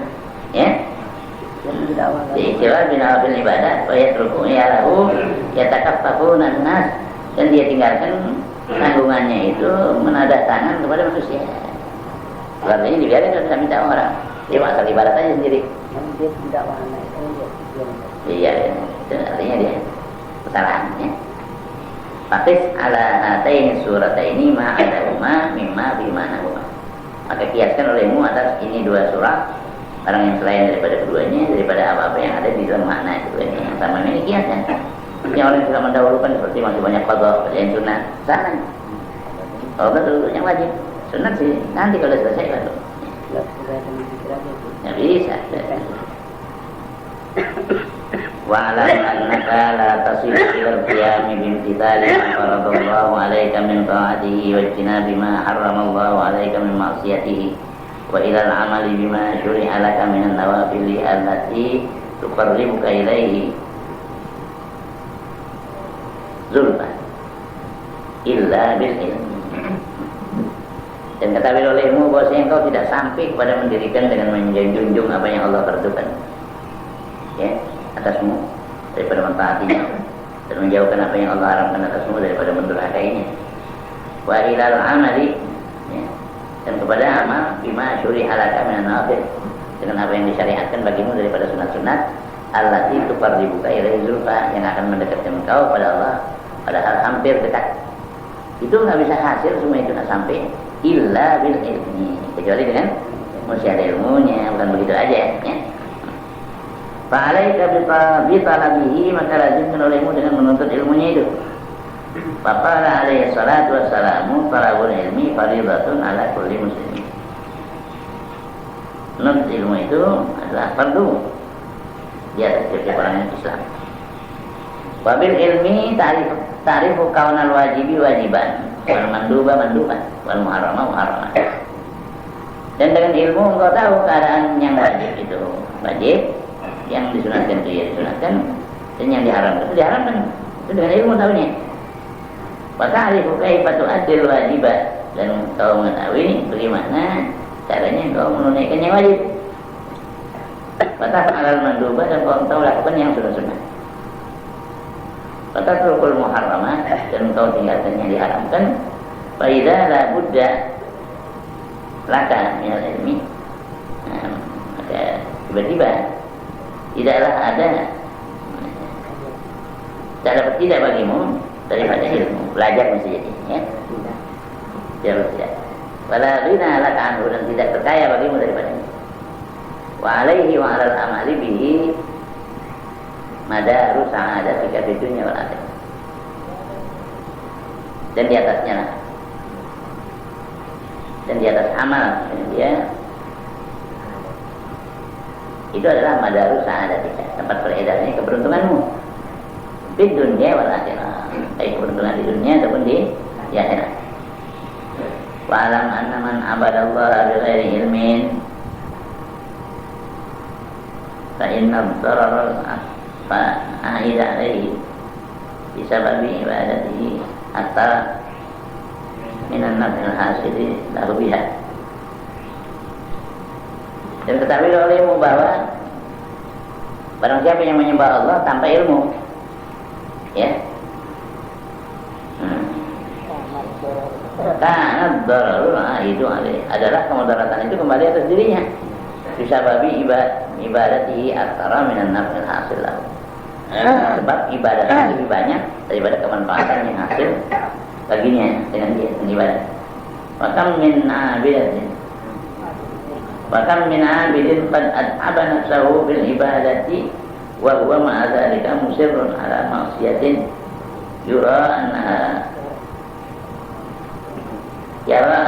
ya. Istiqalan binawafil ibadah, wa yatruku yalahu yatakaffafuna nas, dan dia tinggalkan tanggungannya itu menadah tangan kepada manusia. Artinya dibiarkan tidak bisa minta orang, dia asal ibadat aja sendiri. Dia tidak warna itu Iya, itu artinya dia kesalahannya. Fakis ala hataini surataini ma'adahuma mimma bimanahuma. Maka kiaskan olehmu atas ini dua surat, barang yang selain daripada keduanya, daripada apa-apa yang ada di dalam makna keduanya yang sama. Ini kiaskan. Yang orang sudah mendahulukan seperti masih banyak qadha, yang sunat, salah. Oh betul, yang wajib. Sunat sih nanti kalau selesai baru. Ya bisa. Wa'alam annaka la tasil ila al-qiyam bimtithali ma faradallahu 'alaika min ta'atihi wa ijtinabi ma harramallahu 'alaika min ma'siyatihi wa ila al-'amali bima syuri'a laka min an-nawafil allati tuqarribuka ilaihi zulfa illa bil ilmi. Dan ketahui olehmu bahwa engkau tidak sampai kepada mendirikan dengan menjunjung apa yang Allah tentukan, ya, atasmu daripada mentaatinya, dan menjauhkan apa yang Allah haramkan atasmu daripada mendurhakainya. Wa ilal amali, ya, dan kepada amal bima syuri'a laka minan nawafil, dengan apa yang disyariatkan bagimu daripada sunat-sunat allati tuqarribuka ilaihi zulfa, yang akan mendekatkan engkau pada Allah padahal hampir dekat. Itu nggak bisa hasil semua itu nggak sampai illa bil ilmi, kecuali dengan musyadah ilmunya, bukan begitu aja, ya. Fa'alaika bi talabihi, maka lazimkan olehmu dengan menuntut ilmunya itu. Faqala alaihi salatu wassalamu talabul ilmi fardhatun ala kulli muslimin. Menuntut ilmu itu adalah fardu di atas setiap orang Islam. Wabil ilmi ta'rifu kaunal wajibi wajiban, wal manduba manduban, wal muharrama muharraman. Dan dengan ilmu engkau tahu keadaan yang wajib itu wajib, yang disunatkan itu ya disunatkan, dan yang diharamkan itu diharamkan. Itu dengan ilmu tahunya. Wa ta'rifu kaifa tu'addil wajibat, dan engkau mengetahui bagaimana caranya engkau menunaikan yang wajib. Wa ta'alal manduba, dan engkau lakukan yang sunat-sunat. Fatrukul muharramat, dan engkau tinggalkan yang diharamkan. Fa idza la budda laka minal ilmi, maka tiba-tiba tidaklah ada, tidak bagimu daripada ilmu, belajar mesti jadi, ya. Tidak. Wala ghina laka anhu, dan tidak terkaya bagimu daripadanya. Wa alaihi wa alal amali bihi madaru sa'adatika fid dunya wal akhirah. Dan di atasnya lah, dan di atas amal dia itu adalah madaru sa'adatika, tempat beredarnya keberuntunganmu fid dunya wal akhirah, baik keberuntungan di dunia ataupun di akhirat. Wa alam anna man abadallaha bighairi ilmin fa inna ad-darara fa'ida alaihi bisababi ibadatihi hatta minan nafil hasili lahu biha. Dan ketahui olehmu bahwa barang siapa yang menyembah Allah tanpa ilmu, ya, karena dararul itu adalah kemudaratan itu kembali atas dirinya. Bisababi ibadatihi antara minan nafil hasil lahu. Sebab ibadah lebih banyak daripada kemanfaatan yang hasil baginya dengan dia beribadah. Wakam min abidin qad ad'aba nafsahu bil ibadati wa huwa ma'a dzalika musirrun ala ma'siyatin yara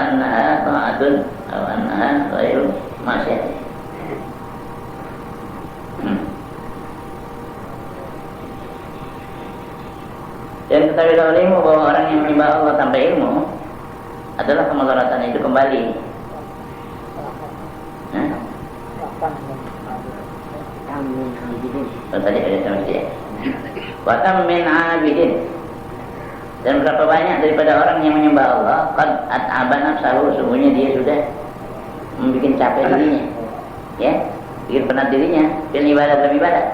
annaha ta'atun aw annaha ghairu ma'siyatin. Dan ketahui olehmu bahwa orang yang menyembah Allah tanpa ilmu adalah kemudaratan itu kembali Amin abidin. Tadi ada sama dia. Wa kam min abidin. Dan berapa banyak daripada orang yang menyembah Allah qad at'aba nafsahu, sungguhnya dia sudah membuat capek dirinya. Ya, bikin penat dirinya dan ibadah dalam ibadah.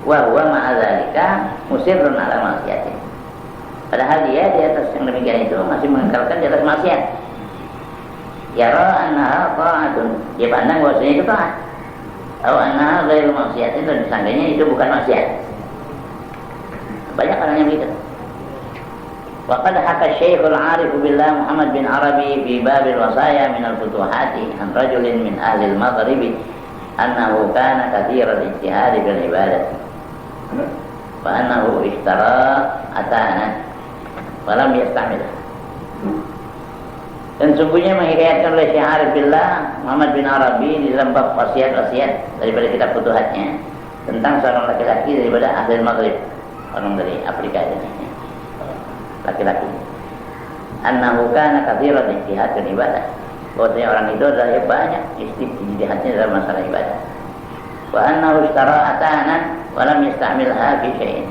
Wa huwa ma'adzalika musirrun ala ma'siyati. Padahal dia di atas yang demikian itu masih mengekalkan di atas maksiat. Yara annaha ta'atun, dia pandang bahwasanya itu taat. Atau annaha ghairu maksiatin, dan disangkanya itu bukan maksiat. Banyak orang yang begitu. Wa qad haka Syekhul Arif billah Muhammad bin Arabi fi babil wasaya min al-futuhati an rajulin min ahli al-Maghrib annahu kana katsiran ijtihad bil ibadah. Wa annahu ishtara atana wa lam yastamil. Dan sungguhnya menghikayatkan oleh Syekh Arif billah Muhammad bin Arabi di dalam bab wasiat-wasiat daripada kitab futuhatnya tentang seorang laki-laki daripada ahli al-Maghrib, orang dari Afrika ini. Laki-laki annahu kana katsiran ijtihad dan ibadah, bahwasanya orang itu adalah banyak ijtihadnya dalam masalah ibadah. Wa annahu ishtara atanan wa lam yastamilha fi syai'in,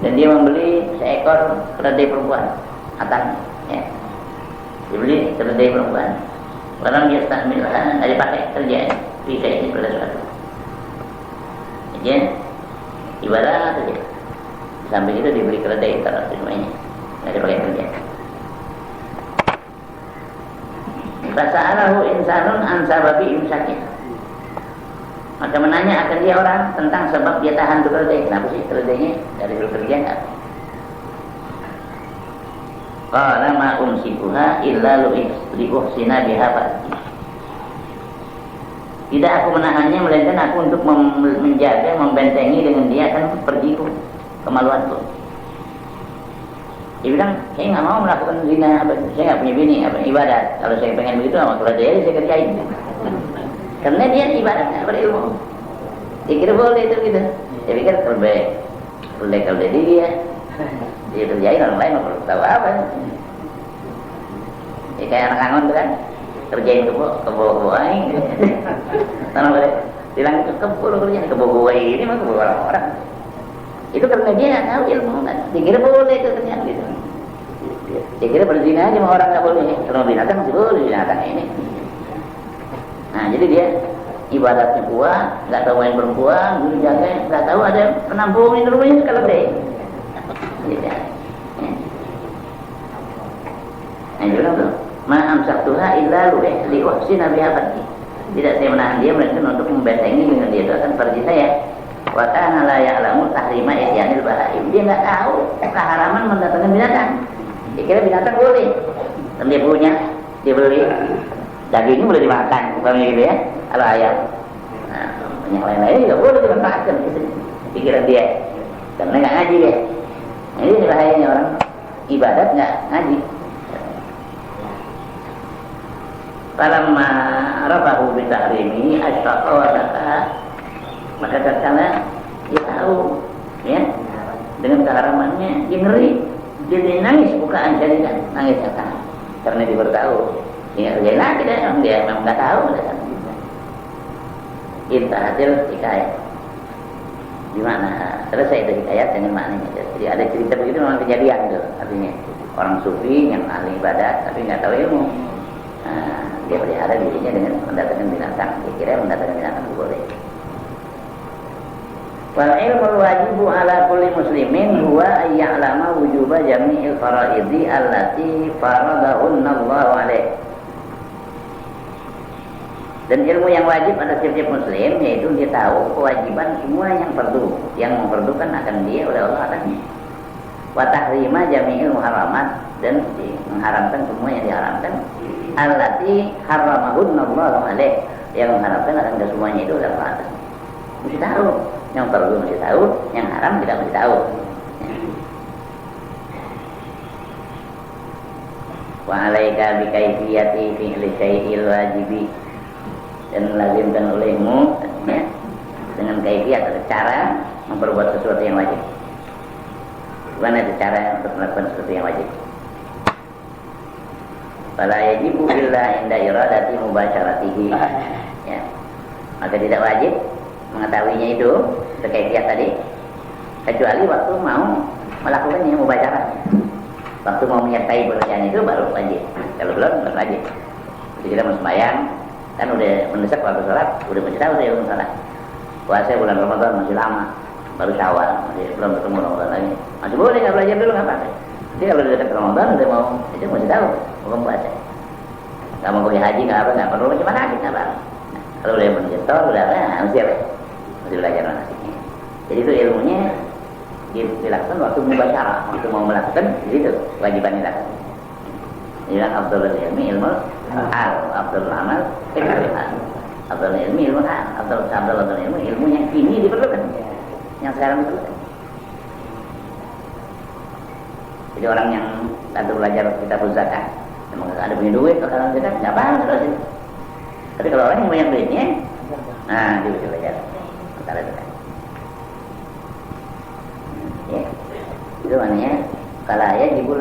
dan dia membeli seekor keledai perempuan, atan, ya, dibeli keledai perempuan, wa lam yastamilha, ada pakai kerja fi syai'in pada suatu, ya, ibadah saja. Sampai itu dibeli keledai taruh di rumahnya, nggak dipakai kerja. Fasa'alahu insanun an sababi imsakin, maka menanya akan dia orang tentang sebab dia tahan itu keledai. Kenapa sih keledainya dari bekerja enggak? Qala ma umsikuha illa liuhsina biha farji. Tidak aku menahannya melainkan aku untuk menjaga, membentengi dengan dia akan pergiku, kemaluanku. Dia bilang, saya nggak mau melakukan zina, saya nggak punya bini, ibadat. Kalau saya pengen begitu, sama keledai saya kerjain. Karena dia ibadat, nggak berilmu. Dia kira boleh itu gitu. Dia pikir keledai dia kerjain, orang lain nggak perlu tahu apa. Ya kayak anak angon tuh kan, kerjain kebo aing. Tanah boleh bilang itu kebo kerjain kebo ini mah kebo orang. Itu karena dia nggak tahu ilmu, dia kira boleh itu ternyata gitu. Dia kira berzina aja sama orang nggak boleh, kalau binatang masih boleh binatang ini. Nah jadi dia ibadatnya kuat, nggak tahu main perempuan, guru jaga, nggak tahu ada penampung di rumahnya sekali deh. Gitu. Nah dia bilang tuh, ma'am saktuha illa liuhsina biha farji. Tidak saya menahan dia melainkan untuk membentengi dengan dia itu akan farji saya. Wa kana la ya'lamu tahrima ihyanil bahaim. Dia enggak tahu keharaman mendatangkan binatang. Dia kira binatang boleh. Dan dia punya, dia beli. Dagingnya boleh dimakan, umpamanya gitu ya. Kalau ayam. Nah, yang lain-lain juga boleh dimakan gitu. Pikiran dia. Karena enggak ngaji dia. Nah, ini bahayanya orang ibadat enggak ngaji. Falamma rafahu bi tahrimi asyaqa wa saka, maka tatkala dia tahu ya dengan keharamannya, dia ngeri, dia nangis bukaan jadikan nangis kata karena dia bertahu ya lagi dia memang nggak tahu kan. Intahatil hikayat, di mana selesai dari hikayat dengan maknanya. Jadi ada cerita begitu memang kejadian tuh, artinya orang sufi yang ahli ibadat tapi nggak tahu ilmu. Nah, dia pelihara dirinya dengan mendatangkan binatang. Dia kira mendatangkan binatang boleh. Wal ilmu wajibu ala kulli muslimin huwa ayya'lama wujuba jami'il faraidhi allati faradahunna Allah alaih. Dan ilmu yang wajib pada setiap muslim yaitu dia tahu kewajiban semua yang fardu, yang memfardukan akan dia oleh Allah atasnya. Wa tahrima jami'il muharramat, dan mengharamkan semua yang diharamkan allati haramahunna Allah alaih, yang mengharamkan akan semuanya itu oleh Allah atasnya. Mesti tahu. Yang perlu mesti tahu, yang haram tidak mesti tahu. Wa alaika bi kaifiyati fi'li syai'il wajibi, dan lazimkan olehmu ya, dengan kaifiyat atau cara memperbuat sesuatu yang wajib. Bagaimana cara untuk melakukan sesuatu yang wajib? Fala yajibu illa inda iradati mubasyaratihi. Ya. Maka tidak wajib mengetahuinya itu terkait dia tadi, kecuali waktu mau melakukannya, mubasyarah. Waktu mau menyertai pekerjaan itu baru wajib. Kalau belum wajib. Jadi kita mau sembahyang, kan udah mendesak waktu sholat, udah mesti tahu dia ilmu sholat. Puasa bulan Ramadan masih lama, baru Syawal, masih belum ketemu Ramadan lagi. Masih boleh nggak belajar dulu nggak apa-apa. Jadi kalau udah dekat Ramadan udah mau, itu masih tahu bukan puasa. Nggak mau pergi haji nggak apa, nggak perlu cuma haji nggak apa. Kalau udah menyetor udah mesti apa? Mesti belajar manasiknya. Jadi itu ilmunya dilakukan waktu mubasyarah, waktu mau melakukan itu wajiban dilakukan. Inilah afdhalul ilmi ilmu hal, afdhalul amal ilmu hal. Afdhalul ilmi ilmu hal, afdhalul ilmu ilmu yang kini diperlukan, yang sekarang diperlukan. Jadi orang yang tentu belajar kitab zakat, memang ada punya duit kalau zakat nggak apa-apa terus. Tapi kalau orang yang banyak duitnya, nah dia bisa belajar antara zakat. Ya, itu maknanya kalau ayat jibul